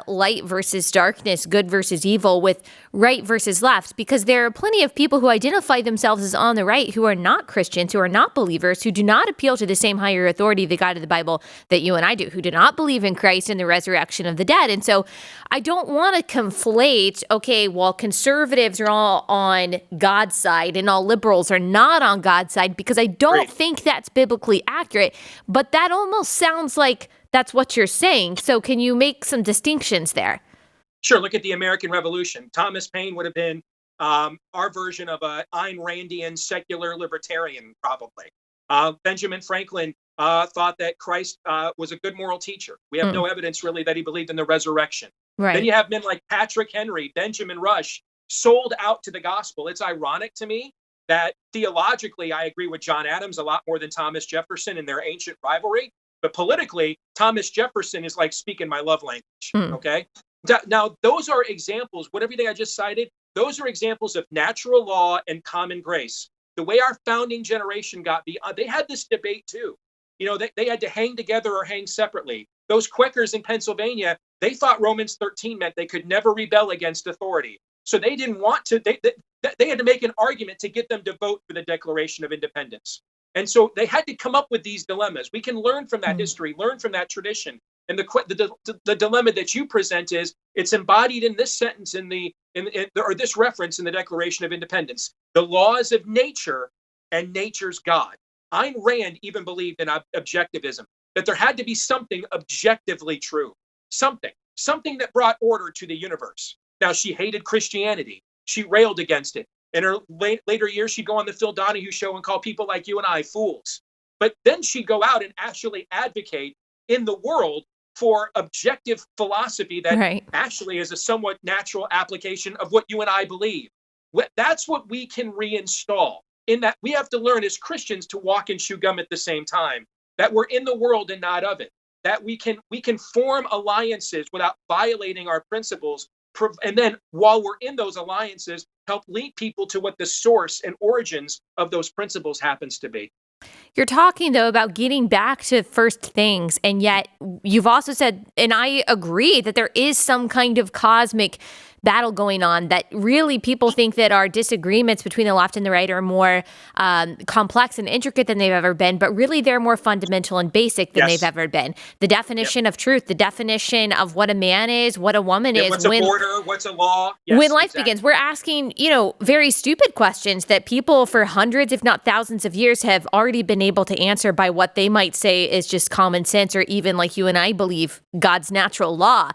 light versus darkness, good versus evil, with right versus left, because there are plenty of people who identify themselves as on the right who are not Christians, who are not believers, who do not appeal to the same higher authority, the God of the Bible, that you and I do, who do not believe in Christ and the resurrection of the dead. And so I don't want to conflate, okay, well, conservatives are all on God's side and all liberals are not on God's side, because I don't think that's biblically accurate. But that almost sounds like that's what you're saying. So can you make some distinctions there? Sure. Look at the American Revolution. Thomas Paine would have been our version of a Ayn Randian secular libertarian, probably. Benjamin Franklin thought that Christ was a good moral teacher. We have no evidence really that he believed in the resurrection. Right. Then you have men like Patrick Henry, Benjamin Rush, sold out to the gospel. It's ironic to me that theologically, I agree with John Adams a lot more than Thomas Jefferson in their ancient rivalry. But politically, Thomas Jefferson is like speaking my love language. Okay. Now, those are examples, what everything I just cited, those are examples of natural law and common grace. The way our founding generation got beyond, they had this debate too. They had to hang together or hang separately. Those Quakers in Pennsylvania, they thought Romans 13 meant they could never rebel against authority. So they didn't want to, they had to make an argument to get them to vote for the Declaration of Independence. And so they had to come up with these dilemmas. We can learn from that history, learn from that tradition. And the dilemma that you present is it's embodied in this sentence or this reference in the Declaration of Independence: the laws of nature and nature's God. Ayn Rand even believed in objectivism, that there had to be something objectively true, something that brought order to the universe. Now, she hated Christianity. She railed against it. In her later years, she'd go on the Phil Donahue show and call people like you and I fools. But then she'd go out and actually advocate in the world for objective philosophy that actually is a somewhat natural application of what you and I believe. That's what we can reinstall. In that we have to learn as Christians to walk and chew gum at the same time, that we're in the world and not of it, that we can form alliances without violating our principles. And then while we're in those alliances, help lead people to what the source and origins of those principles happens to be. You're talking, though, about getting back to first things, and yet you've also said, and I agree, that there is some kind of cosmic battle going on, that really people think that our disagreements between the left and the right are more complex and intricate than they've ever been, but really they're more fundamental and basic than they've ever been. The definition of truth, the definition of what a man is, what a woman is. What's a border, what's a law? Yes, when life begins, we're asking, very stupid questions that people for hundreds, if not thousands of years have already been able to answer by what they might say is just common sense, or even like you and I believe, God's natural law.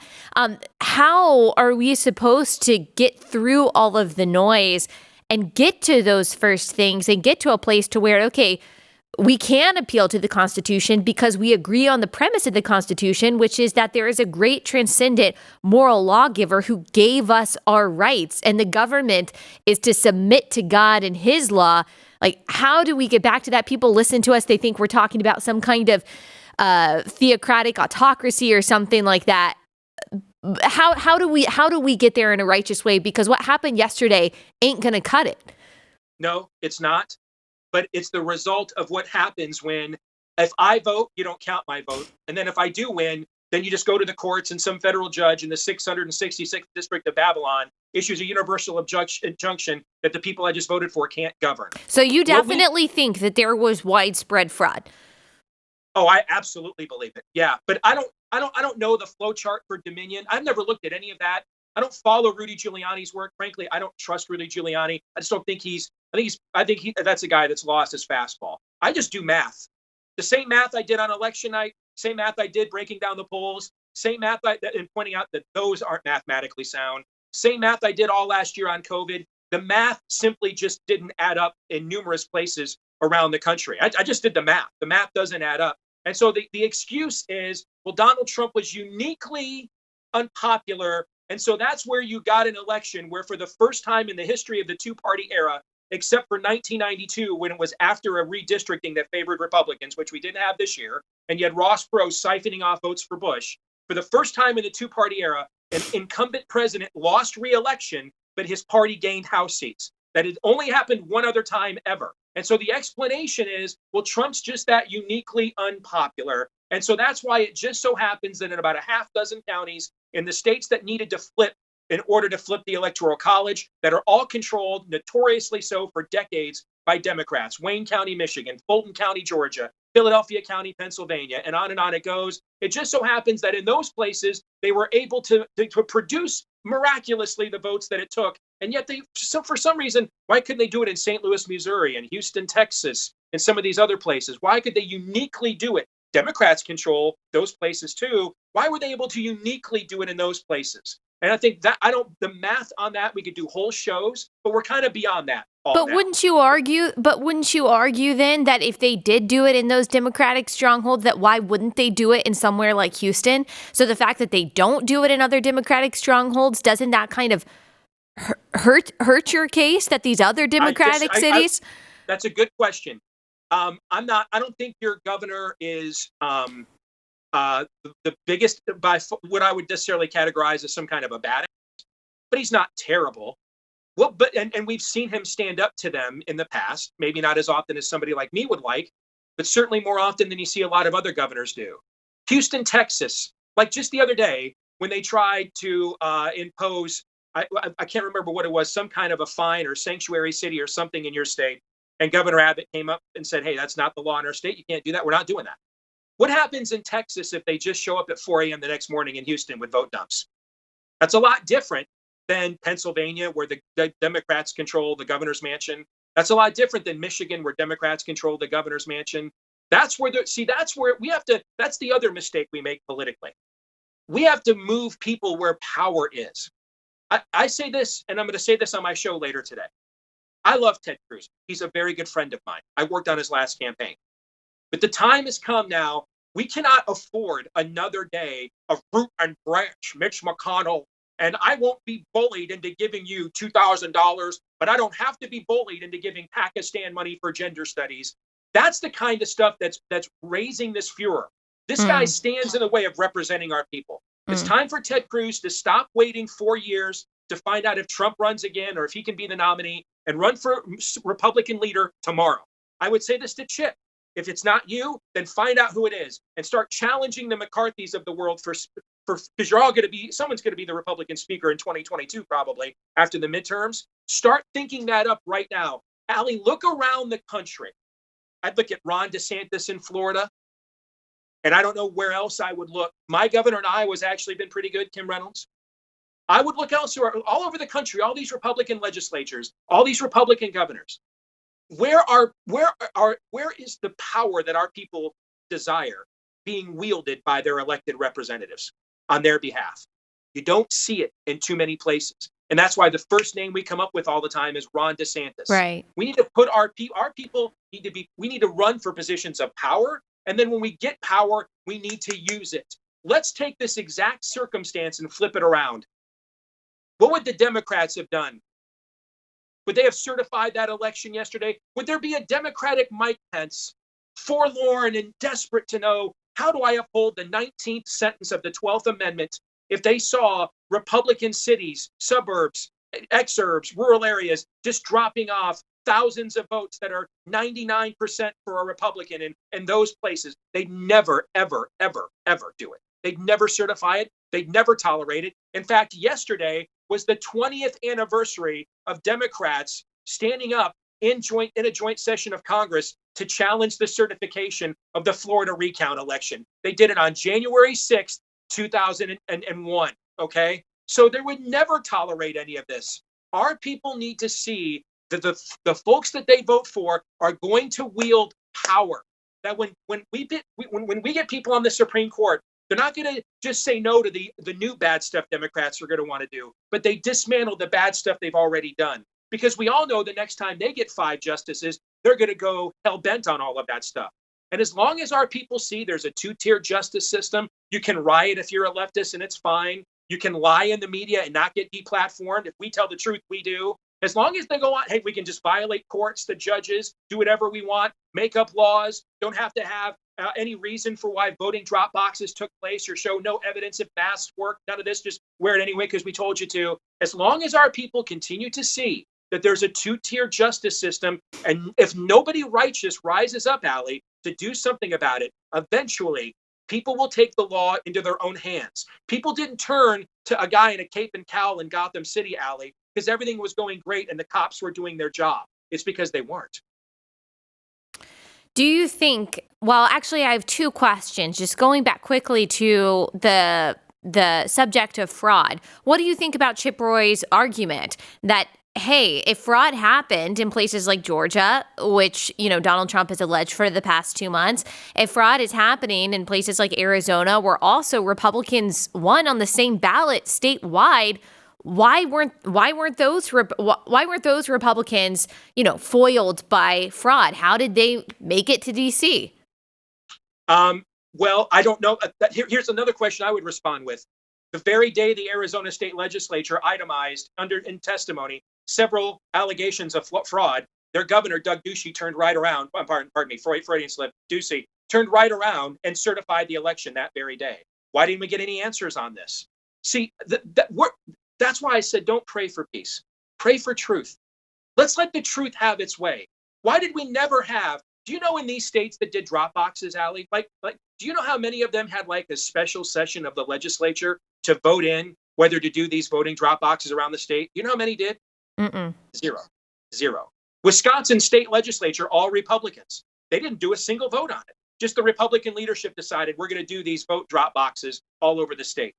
How are we supposed to get through all of the noise and get to those first things and get to a place to where, okay, we can appeal to the Constitution because we agree on the premise of the Constitution, which is that there is a great transcendent moral lawgiver who gave us our rights, and the government is to submit to God and his law. Like, how do we get back to that? People listen to us, they think we're talking about some kind of theocratic autocracy or something like that. How do we get there in a righteous way? Because what happened yesterday ain't going to cut it. No, it's not. But it's the result of what happens when, if I vote, you don't count my vote. And then if I do win, then you just go to the courts and some federal judge in the 666th district of Babylon issues a universal injunction that the people I just voted for can't govern. So you definitely think that there was widespread fraud? Oh, I absolutely believe it. Yeah, but I don't know the flow chart for Dominion. I've never looked at any of that. I don't follow Rudy Giuliani's work. Frankly, I don't trust Rudy Giuliani. I just don't think that's a guy that's lost his fastball. I just do math. The same math I did on election night, same math I did breaking down the polls, same math and pointing out that those aren't mathematically sound, same math I did all last year on COVID. The math simply just didn't add up in numerous places around the country. I just did the math. The math doesn't add up. And so the excuse is, well, Donald Trump was uniquely unpopular And so that's where you got an election where for the first time in the history of the two-party era, except for 1992, when it was after a redistricting that favored Republicans, which we didn't have this year, and you had Ross Perot siphoning off votes for Bush, for the first time in the two-party era, an incumbent president lost re-election, but his party gained House seats. That had only happened one other time ever. And so the explanation is, well, Trump's just that uniquely unpopular. And so that's why it just so happens that in about a half dozen counties in the states that needed to flip in order to flip the Electoral College, that are all controlled, notoriously so for decades, by Democrats, Wayne County, Michigan, Fulton County, Georgia, Philadelphia County, Pennsylvania, and on it goes. It just so happens that in those places, they were able to produce miraculously the votes that it took. And yet for some reason, why couldn't they do it in St. Louis, Missouri, and Houston, Texas, and some of these other places? Why could they uniquely do it? Democrats control those places too. Why were they able to uniquely do it in those places? And I think that the math on that, we could do whole shows, but we're kind of beyond that. But wouldn't you argue then that if they did do it in those Democratic strongholds, that why wouldn't they do it in somewhere like Houston? So the fact that they don't do it in other Democratic strongholds, doesn't that kind of hurt your case that these other Democratic cities? That's a good question. I don't think your governor is the biggest by what I would necessarily categorize as some kind of a badass, but he's not terrible. Well, and we've seen him stand up to them in the past, maybe not as often as somebody like me would like, but certainly more often than you see a lot of other governors do. Houston, Texas, like just the other day when they tried to impose, I can't remember what it was, some kind of a fine or sanctuary city or something in your state. And Governor Abbott came up and said, hey, that's not the law in our state. You can't do that. We're not doing that. What happens in Texas if they just show up at 4 a.m. the next morning in Houston with vote dumps? That's a lot different than Pennsylvania, where the Democrats control the governor's mansion. That's a lot different than Michigan, where Democrats control the governor's mansion. That's where we have to, that's the other mistake we make politically. We have to move people where power is. I say this, and I'm going to say this on my show later today. I love Ted Cruz. He's a very good friend of mine. I worked on his last campaign. But the time has come now. We cannot afford another day of root and branch Mitch McConnell. And I won't be bullied into giving you $2,000, but I don't have to be bullied into giving Pakistan money for gender studies. That's the kind of stuff that's raising this furor. This guy stands in the way of representing our people. It's time for Ted Cruz to stop waiting 4 years to find out if Trump runs again or if he can be the nominee, and run for Republican leader tomorrow. I would say this to Chip. If it's not you, then find out who it is and start challenging the McCarthys of the world for because you're all going to be, someone's going to be the Republican speaker in 2022, probably after the midterms. Start thinking that up right now. Allie, look around the country. I'd look at Ron DeSantis in Florida, and I don't know where else I would look. My governor in Iowa's actually been pretty good, Kim Reynolds. I would look elsewhere, all over the country, all these Republican legislatures, all these Republican governors. Where is the power that our people desire being wielded by their elected representatives on their behalf? You don't see it in too many places. And that's why the first name we come up with all the time is Ron DeSantis. Right. We need to put our people we need to run for positions of power. And then when we get power, we need to use it. Let's take this exact circumstance and flip it around. What would the Democrats have done? Would they have certified that election yesterday? Would there be a Democratic Mike Pence, forlorn and desperate to know, how do I uphold the 19th sentence of the 12th Amendment if they saw Republican cities, suburbs, exurbs, rural areas just dropping off thousands of votes that are 99% for a Republican in those places? They'd never, ever, ever, ever do it. They'd never certify it. They'd never tolerate it. In fact, yesterday was the 20th anniversary of Democrats standing up in a joint session of Congress to challenge the certification of the Florida recount election. They did it on January 6th, 2001. Okay. So they would never tolerate any of this. Our people need to see that the folks that they vote for are going to wield power. That when we get people on the Supreme Court, they're not going to just say no to the new bad stuff Democrats are going to want to do, but they dismantle the bad stuff they've already done. Because we all know the next time they get 5 justices, they're going to go hell-bent on all of that stuff. And as long as our people see there's a 2-tier justice system, you can riot if you're a leftist and it's fine. You can lie in the media and not get deplatformed. If we tell the truth, we do. As long as they go on, hey, we can just violate courts, the judges, do whatever we want, make up laws, don't have to have any reason for why voting drop boxes took place or show no evidence if masks work. None of this, just wear it anyway because we told you to. As long as our people continue to see that there's a two-tier justice system, and if nobody righteous rises up, Allie, to do something about it, eventually people will take the law into their own hands. People didn't turn to a guy in a cape and cowl in Gotham City, Allie, because everything was going great and the cops were doing their job. It's because they weren't. Do you think, well, actually, I have two questions. Just going back quickly to the subject of fraud. What do you think about Chip Roy's argument that, hey, if fraud happened in places like Georgia, which, Donald Trump has alleged for the past 2 months, if fraud is happening in places like Arizona, where also Republicans won on the same ballot statewide, why weren't those Republicans, foiled by fraud? How did they make it to DC? Well, I don't know. Here's another question I would respond with. The very day the Arizona state legislature itemized in testimony several allegations of fraud, their governor, Doug Ducey, turned right around. Pardon me, Freudian slip. Ducey turned right around and certified the election that very day. Why didn't we get any answers on this? See, that's why I said don't pray for peace. Pray for truth. Let's let the truth have its way. Why did we never have? Do you know in these states that did drop boxes, Allie? Like, do you know how many of them had like a special session of the legislature to vote in whether to do these voting drop boxes around the state? You know how many did? Zero. Wisconsin state legislature, all Republicans. They didn't do a single vote on it. Just the Republican leadership decided we're going to do these vote drop boxes all over the state.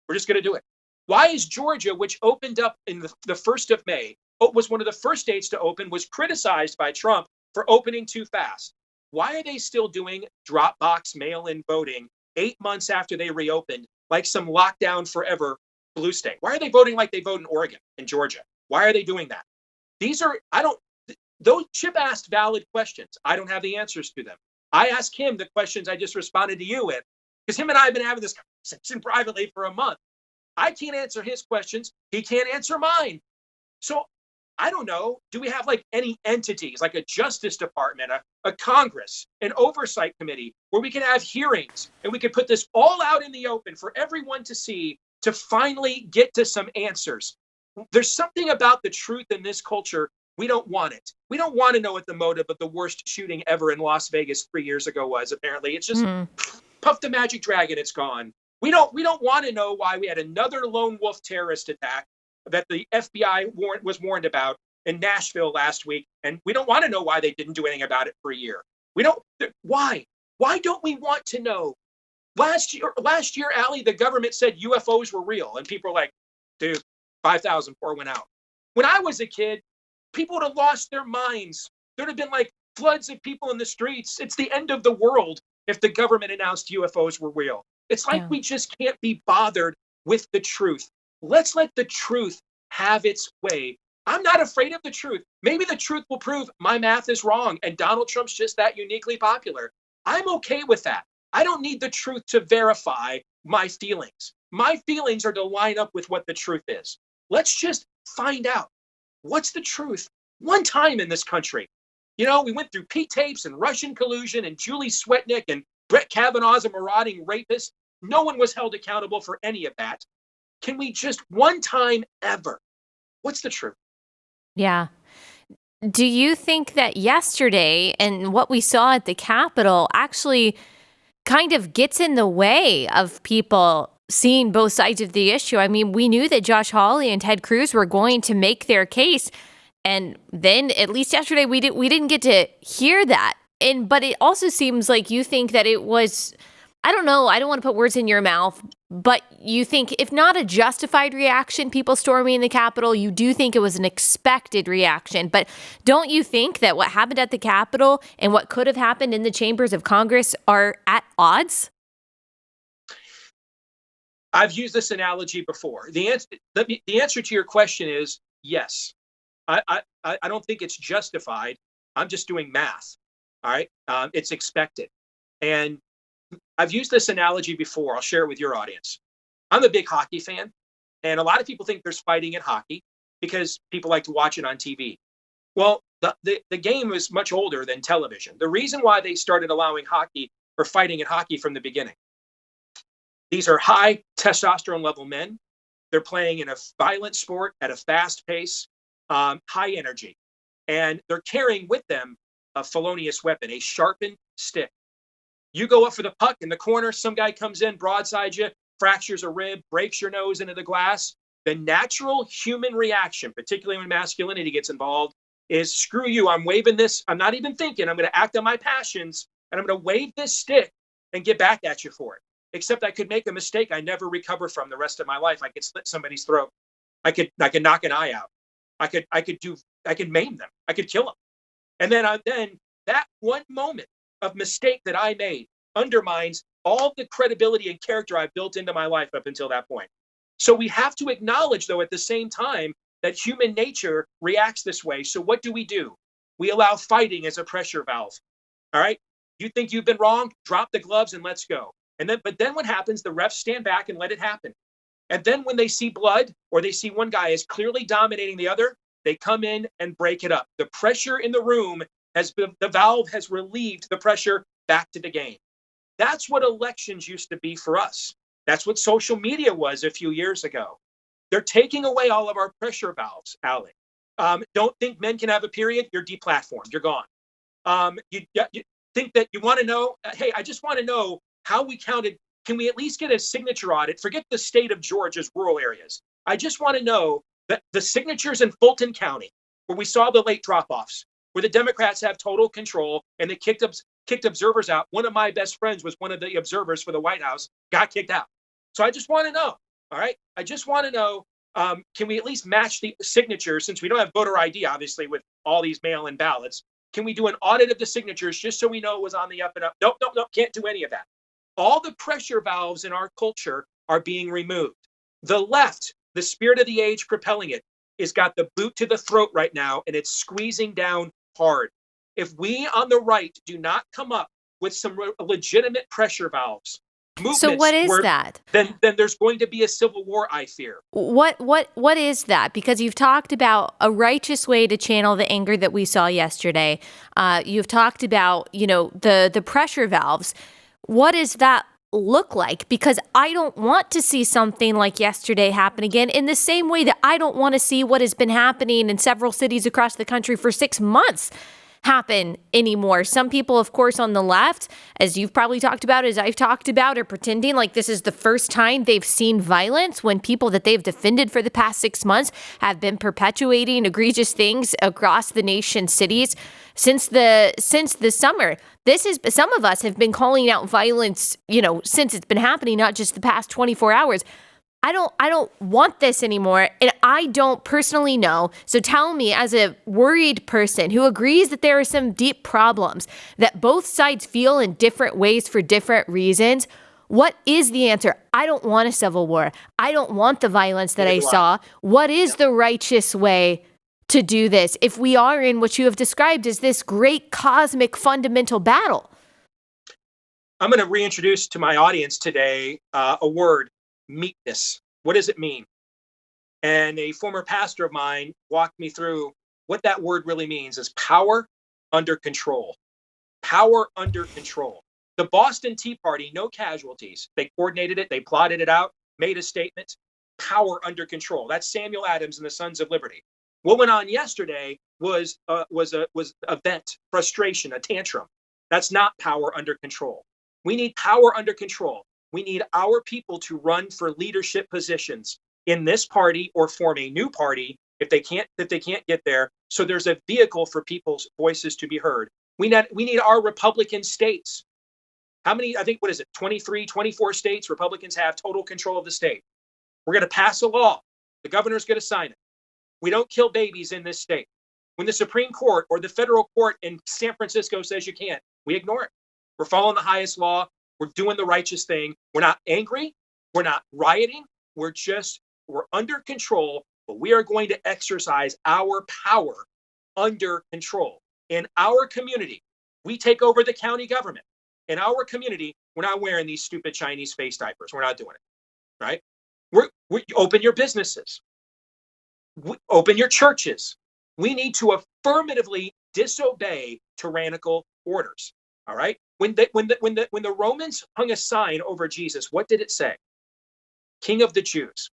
We're just going to do it. Why is Georgia, which opened up in the 1st of May, was one of the first states to open, was criticized by Trump for opening too fast? Why are they still doing drop box mail-in voting 8 months after they reopened, like some lockdown forever blue state? Why are they voting like they vote in Oregon and Georgia? Why are they doing that? Those Chip asked valid questions. I don't have the answers to them. I asked him the questions I just responded to you with, because him and I have been having this conversation privately for a month. I can't answer his questions. He can't answer mine. So I don't know. Do we have like any entities like a Justice Department, a Congress, an oversight committee where we can have hearings and we can put this all out in the open for everyone to see to finally get to some answers? There's something about the truth in this culture. We don't want it. We don't want to know what the motive of the worst shooting ever in Las Vegas 3 years ago was. Apparently, it's just puff the magic dragon. It's gone. We don't want to know why we had another lone wolf terrorist attack that the FBI was warned about in Nashville last week, and we don't want to know why they didn't do anything about it for a year. Why don't we want to know? Last year, Allie, the government said UFOs were real, and people were like, dude, 5,004 went out. When I was a kid, people would have lost their minds. There'd have been like floods of people in the streets. It's the end of the world if the government announced UFOs were real. It's like we just can't be bothered with the truth. Let's let the truth have its way. I'm not afraid of the truth. Maybe the truth will prove my math is wrong and Donald Trump's just that uniquely popular. I'm okay with that. I don't need the truth to verify my feelings. My feelings are to line up with what the truth is. Let's just find out what's the truth one time in this country. We went through Pete tapes and Russian collusion and Julie Swetnick and Brett Kavanaugh's a marauding rapist. No one was held accountable for any of that. Can we just one time ever? What's the truth? Yeah. Do you think that yesterday and what we saw at the Capitol actually kind of gets in the way of people seeing both sides of the issue? I mean, we knew that Josh Hawley and Ted Cruz were going to make their case. And then at least yesterday, we didn't get to hear that. But it also seems like you think that it was, I don't know, I don't want to put words in your mouth, but you think if not a justified reaction, people storming the Capitol, you do think it was an expected reaction. But don't you think that what happened at the Capitol and what could have happened in the chambers of Congress are at odds? I've used this analogy before. The answer to your question is yes. I don't think it's justified. I'm just doing math. All right. It's expected. And I've used this analogy before. I'll share it with your audience. I'm a big hockey fan. And a lot of people think there's fighting in hockey because people like to watch it on TV. Well, the game is much older than television. The reason why they started allowing hockey or fighting in hockey from the beginning, these are high testosterone level men. They're playing in a violent sport at a fast pace, high energy. And they're carrying with them a felonious weapon, a sharpened stick. You go up for the puck in the corner, some guy comes in, broadsides you, fractures a rib, breaks your nose into the glass. The natural human reaction, particularly when masculinity gets involved, is screw you. I'm waving this. I'm not even thinking. I'm going to act on my passions, and I'm going to wave this stick and get back at you for it. Except I could make a mistake I never recover from the rest of my life. I could slit somebody's throat. I could knock an eye out. I could maim them. I could kill them. And then that one moment of mistake that I made undermines all the credibility and character I've built into my life up until that point. So we have to acknowledge, though, at the same time, that human nature reacts this way. So what do? We allow fighting as a pressure valve. All right? You think you've been wrong? Drop the gloves and let's go. But then what happens? The refs stand back and let it happen. And then when they see blood or they see one guy is clearly dominating the other, they come in and break it up. The pressure in the room the valve has relieved the pressure back to the game. That's what elections used to be for us. That's what social media was a few years ago. They're taking away all of our pressure valves, Allie. Don't think men can have a period, you're deplatformed, you're gone. You think that you want to know, hey, I just want to know how we counted. Can we at least get a signature audit? Forget the state of Georgia's rural areas. I just want to know that the signatures in Fulton County, where we saw the late drop-offs, where the Democrats have total control and they kicked observers out. One of my best friends was one of the observers for the White House, got kicked out. So I just want to know, all right? I just want to know, can we at least match the signatures, since we don't have voter ID, obviously, with all these mail-in ballots? Can we do an audit of the signatures just so we know it was on the up and up? Nope, can't do any of that. All the pressure valves in our culture are being removed. The left, the spirit of the age propelling it, is got the boot to the throat right now, and it's squeezing down hard. If we on the right do not come up with some legitimate pressure valves, so what is that? Then there's going to be a civil war, I fear. What is that? Because you've talked about a righteous way to channel the anger that we saw yesterday. You've talked about, the pressure valves. What does that look like? Because I don't want to see something like yesterday happen again, in the same way that I don't want to see what has been happening in several cities across the country for 6 months happen anymore. Some people, of course, on the left, as you've probably talked about, as I've talked about, are pretending like this is the first time they've seen violence, when people that they've defended for the past 6 months have been perpetuating egregious things across the nation's cities since the summer. Some of us have been calling out violence, since it's been happening, not just the past 24 hours. I don't want this anymore, and I don't personally know. So tell me, as a worried person who agrees that there are some deep problems that both sides feel in different ways for different reasons, what is the answer? I don't want a civil war. I don't want the violence that I saw. What is the righteous way to do this if we are in what you have described as this great cosmic fundamental battle? I'm going to reintroduce to my audience today a word: meekness. What does it mean? And a former pastor of mine walked me through what that word really means: is power under control. Power under control. The Boston Tea Party, no casualties. They coordinated it. They plotted it out, made a statement. Power under control. That's Samuel Adams and the Sons of Liberty. What went on yesterday was a vent, frustration, a tantrum. That's not power under control. We need power under control. We need our people to run for leadership positions in this party or form a new party if they can't get there. So there's a vehicle for people's voices to be heard. We need our Republican states. How many? I think, 23, 24 states Republicans have total control of the state. We're going to pass a law. The governor's going to sign it. We don't kill babies in this state. When the Supreme Court or the federal court in San Francisco says you can't, we ignore it. We're following the highest law. We're doing the righteous thing. We're not angry. We're not rioting. We're under control, but we are going to exercise our power under control. In our community, we take over the county government. In our community, we're not wearing these stupid Chinese face diapers. We're not doing it, right? Open your businesses. Open your churches. We need to affirmatively disobey tyrannical orders. All right. When the Romans hung a sign over Jesus, what did it say? King of the Jews.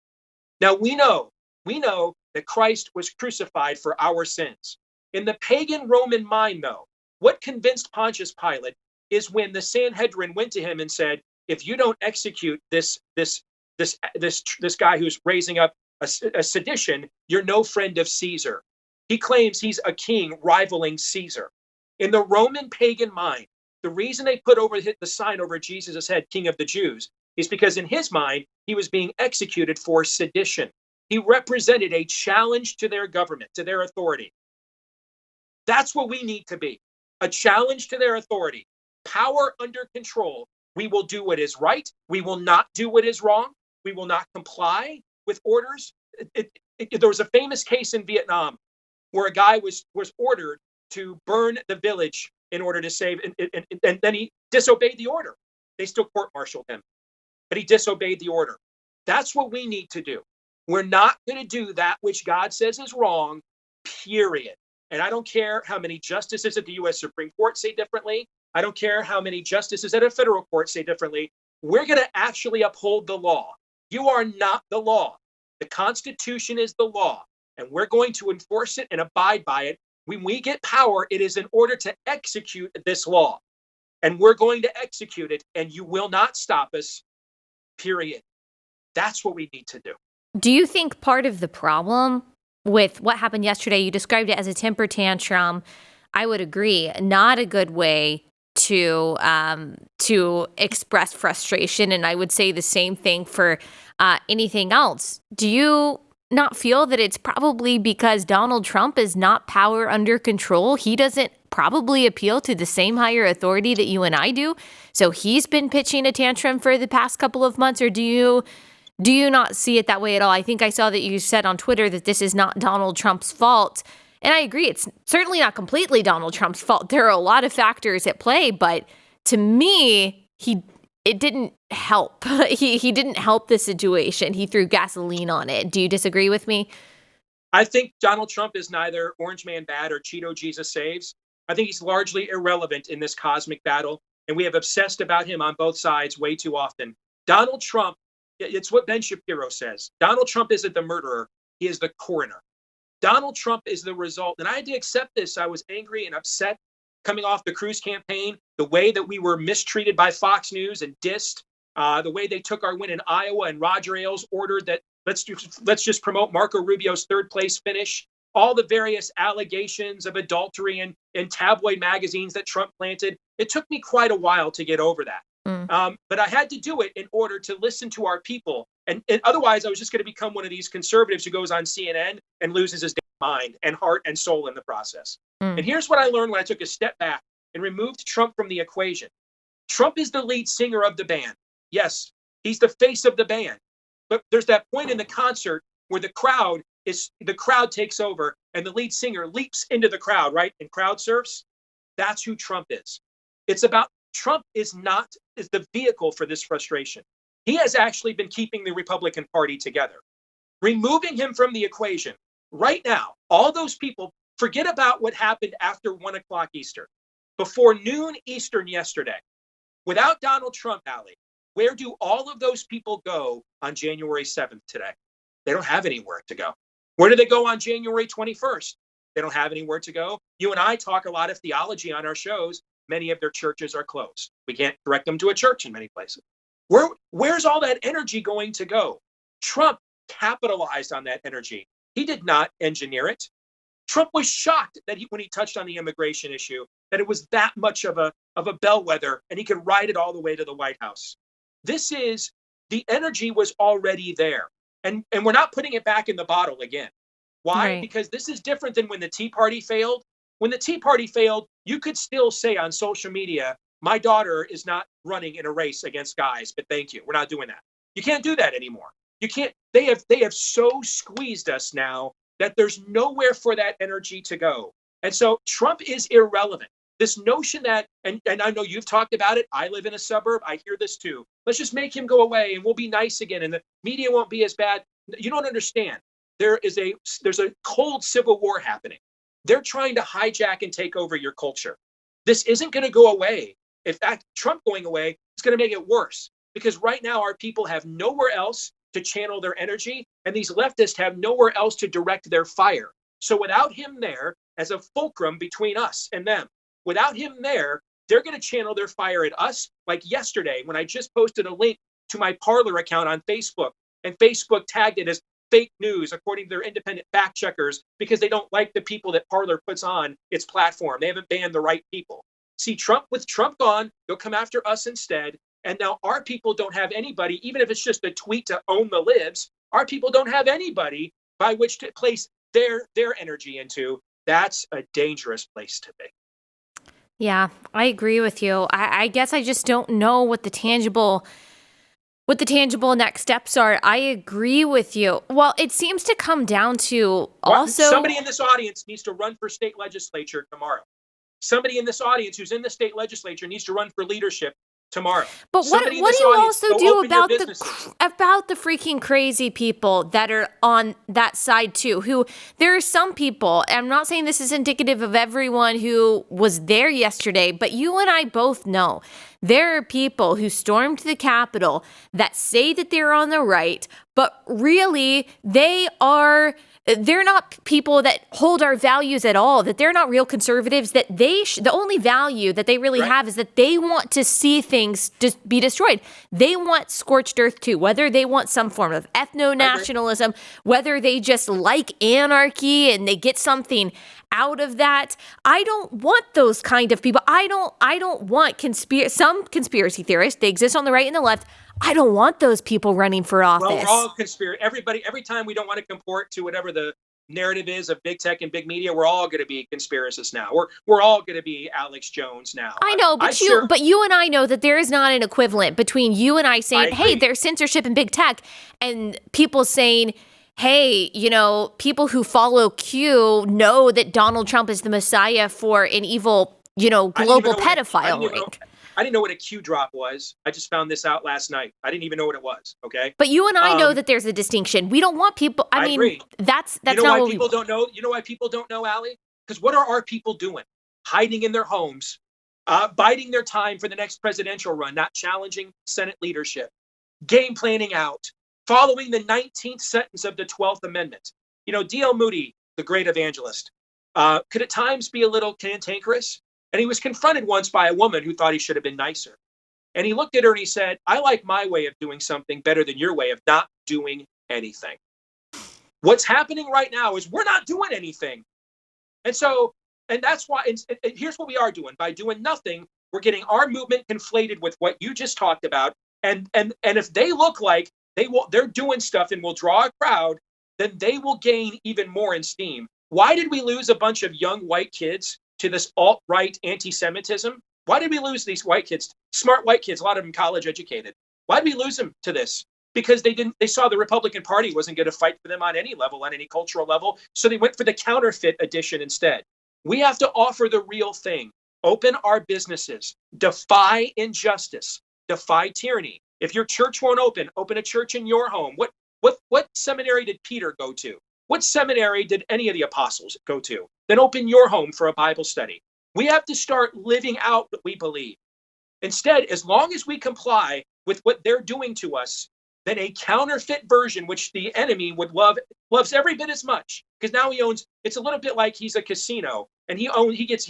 Now we know that Christ was crucified for our sins. In the pagan Roman mind, though, what convinced Pontius Pilate is when the Sanhedrin went to him and said, if you don't execute this guy who's raising up a sedition, you're no friend of Caesar. He claims he's a king rivaling Caesar. In the Roman pagan mind, the reason they put the sign over Jesus' head, King of the Jews, is because in his mind, he was being executed for sedition. He represented a challenge to their government, to their authority. That's what we need to be. A challenge to their authority. Power under control. We will do what is right. We will not do what is wrong. We will not comply with orders. There was a famous case in Vietnam where a guy was ordered to burn the village in order to save, and then he disobeyed the order. They still court-martialed him, but he disobeyed the order. That's what we need to do. We're not going to do that which God says is wrong, period. And I don't care how many justices at the U.S. Supreme Court say differently. I don't care how many justices at a federal court say differently. We're going to actually uphold the law. You are not the law. The Constitution is the law, and we're going to enforce it and abide by it. When we get power, it is in order to execute this law, and we're going to execute it, and you will not stop us, period. That's what we need to do. Do you think part of the problem with what happened yesterday, you described it as a temper tantrum? I would agree, not a good way to express frustration, and I would say the same thing for anything else. Do you not feel that it's probably because Donald Trump is not power under control? He doesn't probably appeal to the same higher authority that you and I do, so he's been pitching a tantrum for the past couple of months, or do you not see it that way at all? I think I saw that you said on Twitter that this is not Donald Trump's fault. And I agree, it's certainly not completely Donald Trump's fault. There are a lot of factors at play, but to me, it didn't help. He didn't help the situation. He threw gasoline on it. Do you disagree with me? I think Donald Trump is neither Orange Man bad or Cheeto Jesus saves. I think he's largely irrelevant in this cosmic battle, and we have obsessed about him on both sides way too often. Donald Trump, it's what Ben Shapiro says. Donald Trump isn't the murderer. He is the coroner. Donald Trump is the result. And I had to accept this. I was angry and upset coming off the Cruz campaign, the way that we were mistreated by Fox News and dissed, the way they took our win in Iowa, and Roger Ailes ordered that let's just promote Marco Rubio's third place finish. All the various allegations of adultery in tabloid magazines that Trump planted. It took me quite a while to get over that. But I had to do it in order to listen to our people. And otherwise, I was just going to become one of these conservatives who goes on CNN and loses his mind and heart and soul in the process. And here's what I learned when I took a step back and removed Trump from the equation. Trump is the lead singer of the band. Yes, he's the face of the band. But there's that point in the concert where the crowd takes over and the lead singer leaps into the crowd, right? And crowd surfs. That's who Trump is. It's about Trump is the vehicle for this frustration. He has actually been keeping the Republican Party together. Removing him from the equation right now, all those people, forget about what happened after 1 o'clock Eastern. Before noon Eastern yesterday, without Donald Trump, Allie, where do all of those people go on January 7th today? They don't have anywhere to go. Where do they go on January 21st? They don't have anywhere to go. You and I talk a lot of theology on our shows. Many of their churches are closed. We can't direct them to a church in many places. Where's all that energy going to go? Trump capitalized on that energy. He did not engineer it. Trump was shocked that when he touched on the immigration issue, that it was that much of a bellwether and he could ride it all the way to the White House. The energy was already there. And we're not putting it back in the bottle again. Why? Right. Because this is different than when the Tea Party failed. When the Tea Party failed, you could still say on social media, my daughter is not running in a race against guys, but thank you. We're not doing that. You can't do that anymore. You can't. They have so squeezed us now that there's nowhere for that energy to go. And so Trump is irrelevant. This notion that, and I know you've talked about it. I live in a suburb. I hear this too. Let's just make him go away and we'll be nice again and the media won't be as bad. You don't understand. There's a cold civil war happening. They're trying to hijack and take over your culture. This isn't going to go away. In fact, Trump going away is going to make it worse because right now our people have nowhere else to channel their energy and these leftists have nowhere else to direct their fire. So without him there as a fulcrum between us and them, without him there, they're going to channel their fire at us. Like yesterday, when I just posted a link to my Parler account on Facebook and Facebook tagged it as fake news, according to their independent fact checkers, because they don't like the people that Parler puts on its platform. They haven't banned the right people. See, with Trump gone, they'll come after us instead. And now our people don't have anybody, even if it's just a tweet to own the libs, our people don't have anybody by which to place their energy into. That's a dangerous place to be. Yeah, I agree with you. I guess I just don't know what the tangible next steps are. I agree with you. Well, it seems to come down to also somebody in this audience needs to run for state legislature tomorrow. Somebody in this audience who's in the state legislature needs to run for leadership tomorrow. But what do you also do about the freaking crazy people that are on that side too? Who there are some people, and I'm not saying this is indicative of everyone who was there yesterday, but you and I both know there are people who stormed the Capitol that say that they're on the right, but really they're not people that hold our values at all, that they're not real conservatives, that the only value that they really have is that they want to see things just be destroyed. They want scorched earth too, whether they want some form of ethno-nationalism, whether they just like anarchy and they get something out of that. I don't want those kind of people. I don't want some conspiracy theorists. They exist on the right and the left. I don't want those people running for office. Well, we're all every time we don't want to comport to whatever the narrative is of big tech and big media, we're all going to be conspiracists now. We're all going to be Alex Jones now. I know, but you and I know that there is not an equivalent between you and I saying, hey, there's censorship in big tech, and people saying, hey, people who follow Q know that Donald Trump is the messiah for an evil, global pedophile ring. I didn't know what a Q drop was. I just found this out last night. I didn't even know what it was. Okay. But you and I know that there's a distinction. We don't want people. I mean, agree. That's not what people don't know. You know why people don't know, Allie? Because what are our people doing? Hiding in their homes, biding their time for the next presidential run, not challenging Senate leadership, game planning out, following the 19th sentence of the 12th Amendment. D.L. Moody, the great evangelist, could at times be a little cantankerous. And he was confronted once by a woman who thought he should have been nicer. And he looked at her and he said, I like my way of doing something better than your way of not doing anything. What's happening right now is we're not doing anything. And that's why, and here's what we are doing. By doing nothing, we're getting our movement conflated with what you just talked about. And if they look like they're doing stuff and will draw a crowd, then they will gain even more in steam. Why did we lose a bunch of young white kids to this alt-right anti-Semitism? Why did we lose these white kids, smart white kids, a lot of them college educated? Why did we lose them to this? Because they saw the Republican Party wasn't going to fight for them on any level, on any cultural level. So they went for the counterfeit edition instead. We have to offer the real thing. Open our businesses, defy injustice, defy tyranny. If your church won't open a church in your home. What seminary did Peter go to? What seminary did any of the apostles go to? Then open your home for a Bible study. We have to start living out what we believe. Instead, as long as we comply with what they're doing to us, then a counterfeit version, which the enemy loves every bit as much, because now he owns. It's a little bit like he's a casino, and he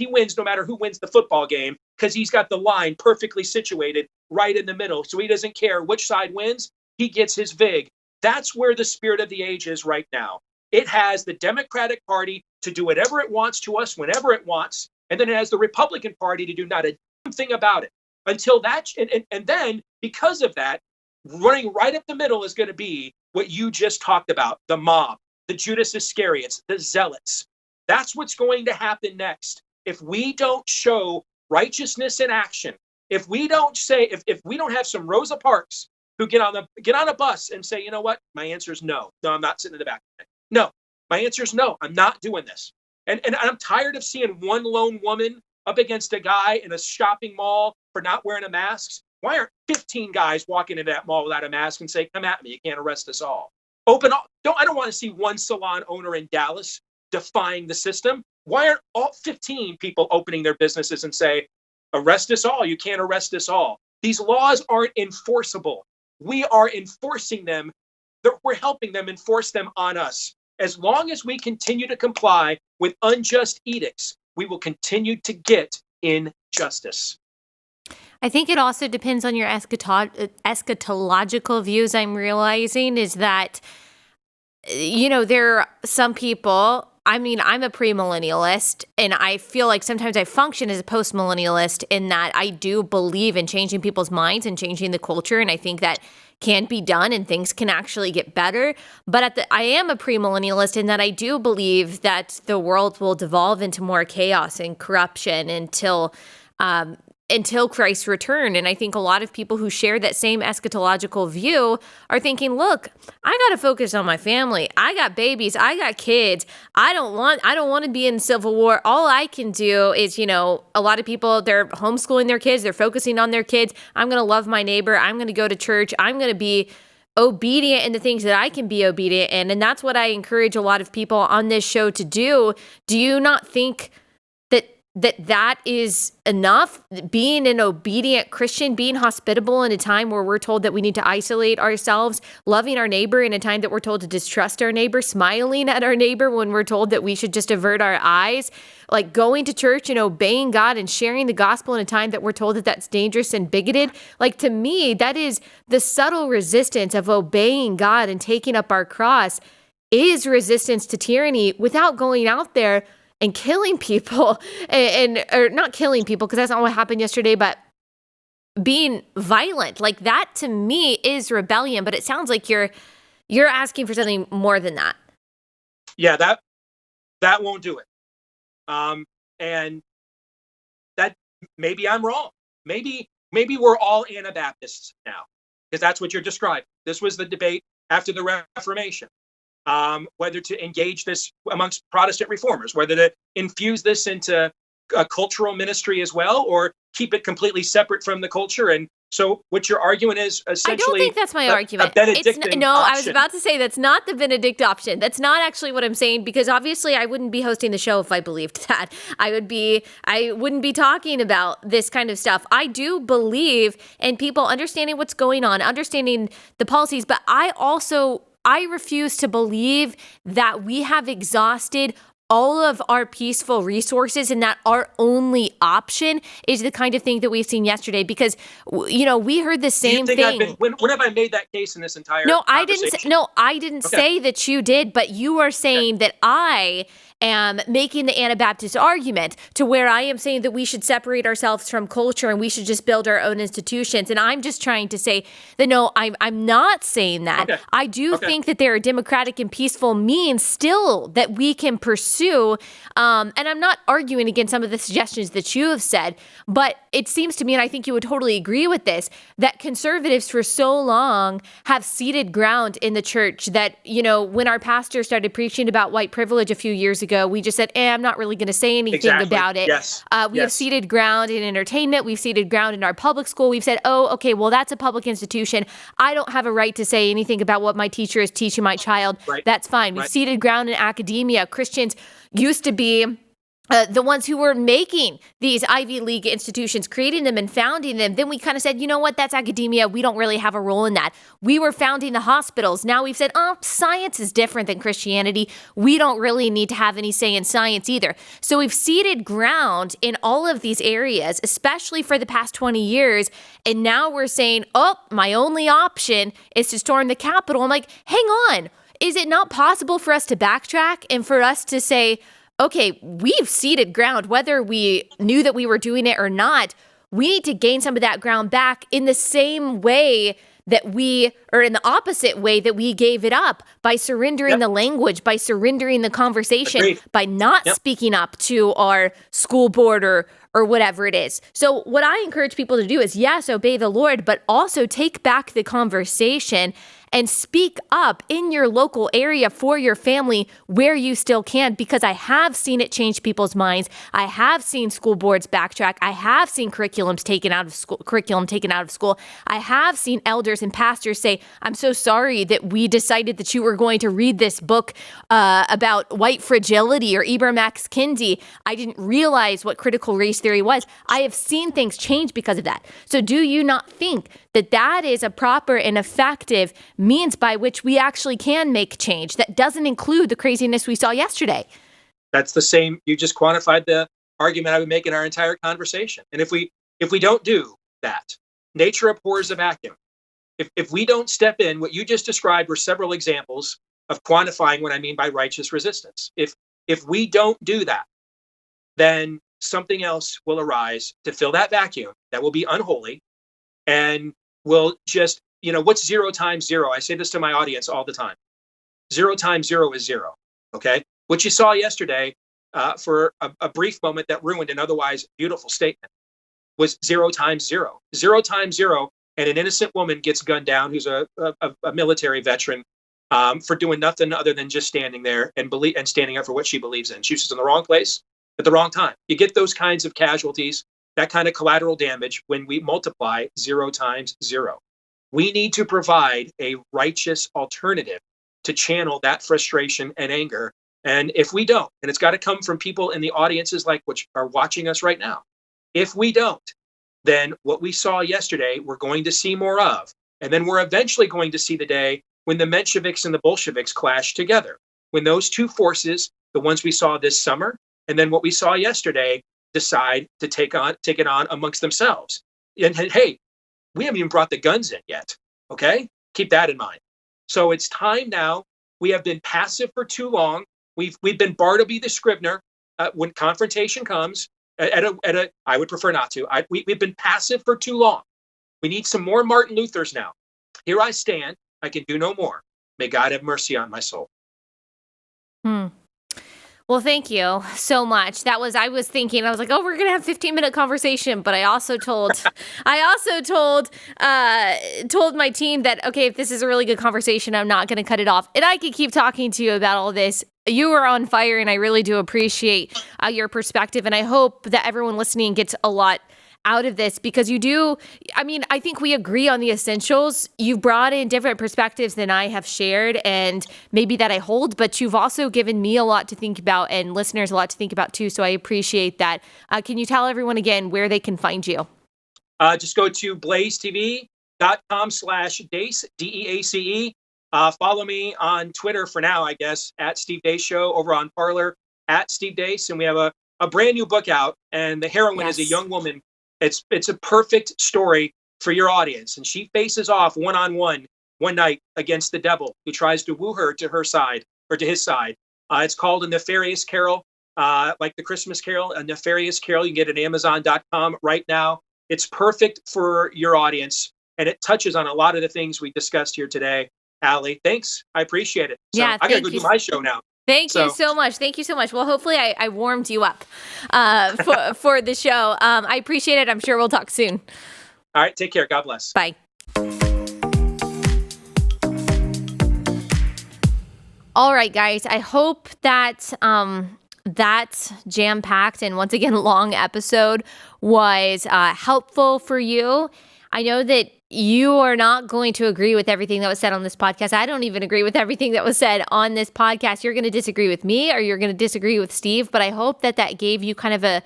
wins no matter who wins the football game, because he's got the line perfectly situated right in the middle, so he doesn't care which side wins. He gets his vig. That's where the spirit of the age is right now. It has the Democratic Party to do whatever it wants to us whenever it wants. And then it has the Republican Party to do not a damn thing about it. Until that, and then because of that, running right up the middle is going to be what you just talked about, the mob, the Judas Iscariots, the zealots. That's what's going to happen next. If we don't show righteousness in action, if we don't have some Rosa Parks who get on a bus and say, you know what, my answer is no. No, I'm not sitting in the back of it. No, my answer is no. I'm not doing this. And I'm tired of seeing one lone woman up against a guy in a shopping mall for not wearing a mask? Why aren't 15 guys walking into that mall without a mask and say, come at me, you can't arrest us all? I don't want to see one salon owner in Dallas defying the system. Why aren't all 15 people opening their businesses and say, arrest us all, you can't arrest us all? These laws aren't enforceable. We are enforcing them. We're helping them enforce them on us. As long as we continue to comply with unjust edicts, we will continue to get injustice. I think it also depends on your eschatological views. I'm realizing is that, there are some people, I'm a premillennialist, and I feel like sometimes I function as a postmillennialist in that I do believe in changing people's minds and changing the culture, and I think that can be done and things can actually get better. But I am a premillennialist in that I do believe that the world will devolve into more chaos and corruption until Christ's return. And I think a lot of people who share that same eschatological view are thinking, look, I got to focus on my family. I got babies. I got kids. I don't want to be in civil war. All I can do is, a lot of people, they're homeschooling their kids. They're focusing on their kids. I'm going to love my neighbor. I'm going to go to church. I'm going to be obedient in the things that I can be obedient in. And that's what I encourage a lot of people on this show to do. Do you not think that is enough? Being an obedient Christian, being hospitable in a time where we're told that we need to isolate ourselves, loving our neighbor in a time that we're told to distrust our neighbor, smiling at our neighbor when we're told that we should just avert our eyes, like going to church and obeying God and sharing the gospel in a time that we're told that that's dangerous and bigoted. Like, to me, that is the subtle resistance of obeying God and taking up our cross is resistance to tyranny without going out there and killing people or not killing people, because that's not what happened yesterday, but being violent. Like, that to me is rebellion, but it sounds like you're asking for something more than that. Yeah, that won't do it. And that maybe I'm wrong. Maybe we're all Anabaptists now, because that's what you're describing. This was the debate after the Reformation. Whether to engage this amongst Protestant reformers, whether to infuse this into a cultural ministry as well, or keep it completely separate from the culture. And so what you're arguing is essentially— I don't think that's my argument. A Benedictine option. I was about to say that's not the Benedict option. That's not actually what I'm saying, because obviously I wouldn't be hosting the show if I believed that. I wouldn't be talking about this kind of stuff. I do believe in people understanding what's going on, understanding the policies, but I refuse to believe that we have exhausted all of our peaceful resources and that our only option is the kind of thing that we've seen yesterday, because, we heard the same thing. When have I made that case in this entire conversation? I didn't say that you did, but you are saying that I am making the Anabaptist argument to where I am saying that we should separate ourselves from culture and we should just build our own institutions. And I'm just trying to say that, no, I'm not saying that. Okay. I do think that there are democratic and peaceful means still that we can pursue. And I'm not arguing against some of the suggestions that you have said, but it seems to me, and I think you would totally agree with this, that conservatives for so long have ceded ground in the church that, when our pastor started preaching about white privilege a few years ago, we just said, I'm not really going to say anything about it. Yes. We have ceded ground in entertainment. We've ceded ground in our public school. We've said, that's a public institution. I don't have a right to say anything about what my teacher is teaching my child. Right. That's fine. We've ceded ground in academia. Christians used to be the ones who were making these Ivy League institutions, creating them and founding them. Then we kind of said, that's academia. We don't really have a role in that. We were founding the hospitals. Now we've said, science is different than Christianity. We don't really need to have any say in science either. So we've ceded ground in all of these areas, especially for the past 20 years. And now we're saying, my only option is to storm the Capitol. I'm like, hang on. Is it not possible for us to backtrack and for us to say, okay, we've ceded ground, whether we knew that we were doing it or not? We need to gain some of that ground back in the same way that in the opposite way that we gave it up, by surrendering the language, by surrendering the conversation, by not speaking up to our school board or whatever it is. So what I encourage people to do is, yes, obey the Lord, but also take back the conversation and speak up in your local area for your family where you still can, because I have seen it change people's minds. I have seen school boards backtrack. I have seen curriculum taken out of school. I have seen elders and pastors say, I'm so sorry that we decided that you were going to read this book about white fragility or Ibram X. Kendi. I didn't realize what critical race theory was. I have seen things change because of that. So do you not think that that is a proper and effective means by which we actually can make change that doesn't include the craziness we saw yesterday? That's the same. You just quantified the argument I would make in our entire conversation. And if we don't do that, nature abhors a vacuum. If we don't step in, what you just described were several examples of quantifying what I mean by righteous resistance. If we don't do that, then something else will arise to fill that vacuum that will be unholy and will just, what's 0 times 0? I say this to my audience all the time. 0 times 0 is 0. Okay. What you saw yesterday for a brief moment that ruined an otherwise beautiful statement was 0 times 0. 0 times 0, and an innocent woman gets gunned down who's a military veteran for doing nothing other than just standing there and standing up for what she believes in. She was in the wrong place at the wrong time. You get those kinds of casualties, that kind of collateral damage when we multiply 0 times 0. We need to provide a righteous alternative to channel that frustration and anger. And if we don't, and it's got to come from people in the audiences like which are watching us right now, if we don't, then what we saw yesterday, we're going to see more of. And then we're eventually going to see the day when the Mensheviks and the Bolsheviks clash together. When those two forces, the ones we saw this summer, and then what we saw yesterday, decide to take it on amongst themselves. And hey, we haven't even brought the guns in yet. Okay? Keep that in mind. So it's time now. We have been passive for too long. We've been Bartleby the Scrivener when confrontation comes. I would prefer not to. We've been passive for too long. We need some more Martin Luthers now. Here I stand. I can do no more. May God have mercy on my soul. Well, thank you so much. I was thinking, I was like, oh, we're going to have a 15-minute conversation. But I also told my team that, okay, if this is a really good conversation, I'm not going to cut it off. And I could keep talking to you about all this. You are on fire, and I really do appreciate your perspective. And I hope that everyone listening gets a lot out of this, because I think we agree on the essentials. You've brought in different perspectives than I have shared, and maybe that I hold, but you've also given me a lot to think about and listeners a lot to think about too. So I appreciate that. Can you tell everyone again where they can find you? Just go to blazetv.com/Deace, DEACE. Follow me on Twitter for now, I guess, at Steve Deace Show, over on Parler at Steve Deace. And we have a brand new book out, and the heroine is a young woman. It's a perfect story for your audience. And she faces off one-on-one one night against the devil who tries to woo her to her side or to his side. It's called A Nefarious Carol, like the Christmas Carol, A Nefarious Carol. You can get it at Amazon.com right now. It's perfect for your audience, and it touches on a lot of the things we discussed here today. Allie, thanks. I appreciate it. So I got to go do my show now. Thank you so much. Thank you so much. Well, hopefully I warmed you up for the show. I appreciate it. I'm sure we'll talk soon. All right. Take care. God bless. Bye. All right, guys. I hope that that jam-packed and once again long episode was helpful for you. I know that you are not going to agree with everything that was said on this podcast. I don't even agree with everything that was said on this podcast. You're going to disagree with me, or you're going to disagree with Steve, but I hope that gave you kind of a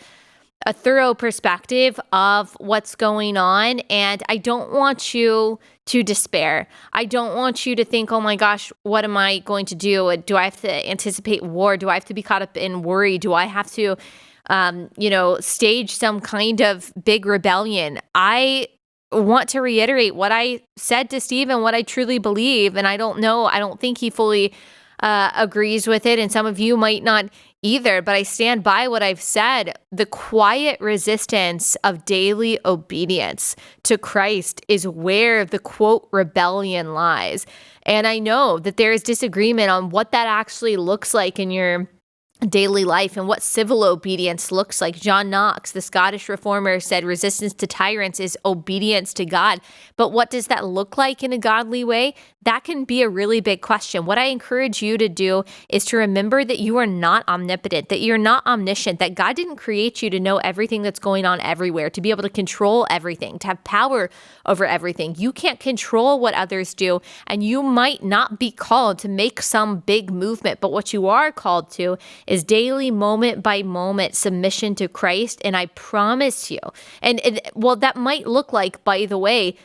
thorough perspective of what's going on. And I don't want you to despair. I don't want you to think, oh my gosh, what am I going to do? Do I have to anticipate war? Do I have to be caught up in worry? Do I have to, stage some kind of big rebellion? I want to reiterate what I said to Steve and what I truly believe. And I don't think he fully agrees with it. And some of you might not either, but I stand by what I've said. The quiet resistance of daily obedience to Christ is where the quote rebellion lies. And I know that there is disagreement on what that actually looks like in your daily life and what civil obedience looks like. John Knox, the Scottish reformer, said resistance to tyrants is obedience to God. But what does that look like in a godly way? That can be a really big question. What I encourage you to do is to remember that you are not omnipotent, that you're not omniscient, that God didn't create you to know everything that's going on everywhere, to be able to control everything, to have power over everything. You can't control what others do, and you might not be called to make some big movement, but what you are called to is daily, moment by moment submission to Christ. And I promise you, and well, that might look like, by the way,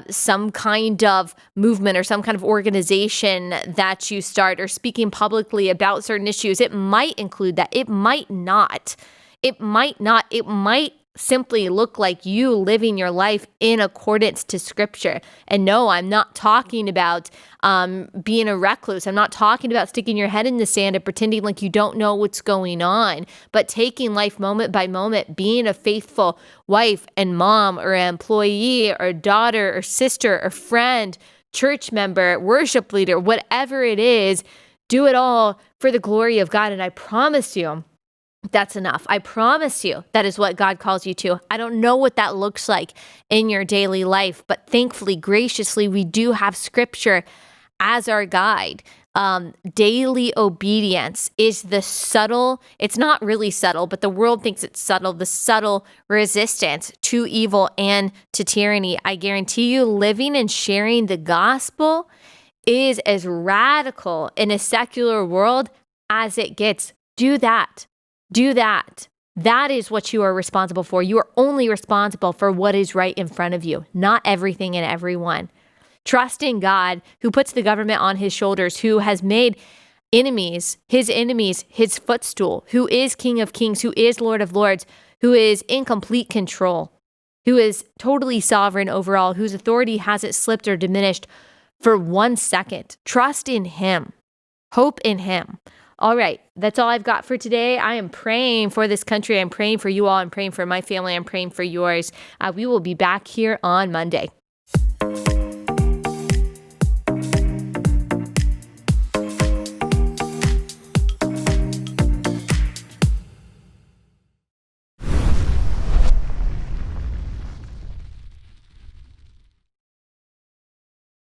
some kind of movement or some kind of organization that you start, or speaking publicly about certain issues. It might include that. It might not. It might not. It might simply look like you living your life in accordance to Scripture. And no, I'm not talking about being a recluse. I'm not talking about sticking your head in the sand and pretending like you don't know what's going on, but taking life moment by moment, being a faithful wife and mom, or an employee or daughter or sister or friend, church member, worship leader, whatever it is. Do it all for the glory of God. And I promise you, that's enough. I promise you that is what God calls you to. I don't know what that looks like in your daily life, but thankfully, graciously, we do have Scripture as our guide. Daily obedience is the subtle, it's not really subtle, but the world thinks it's subtle, the subtle resistance to evil and to tyranny. I guarantee you, living and sharing the gospel is as radical in a secular world as it gets. Do that. Do that. That is what you are responsible for. You are only responsible for what is right in front of you, not everything and everyone. Trust in God, who puts the government on his shoulders, who has made enemies his footstool, who is King of Kings, who is Lord of Lords, who is in complete control, who is totally sovereign over all, whose authority hasn't slipped or diminished for 1 second. Trust in him. Hope in him. All right, that's all I've got for today. I am praying for this country. I'm praying for you all. I'm praying for my family. I'm praying for yours. We will be back here on Monday.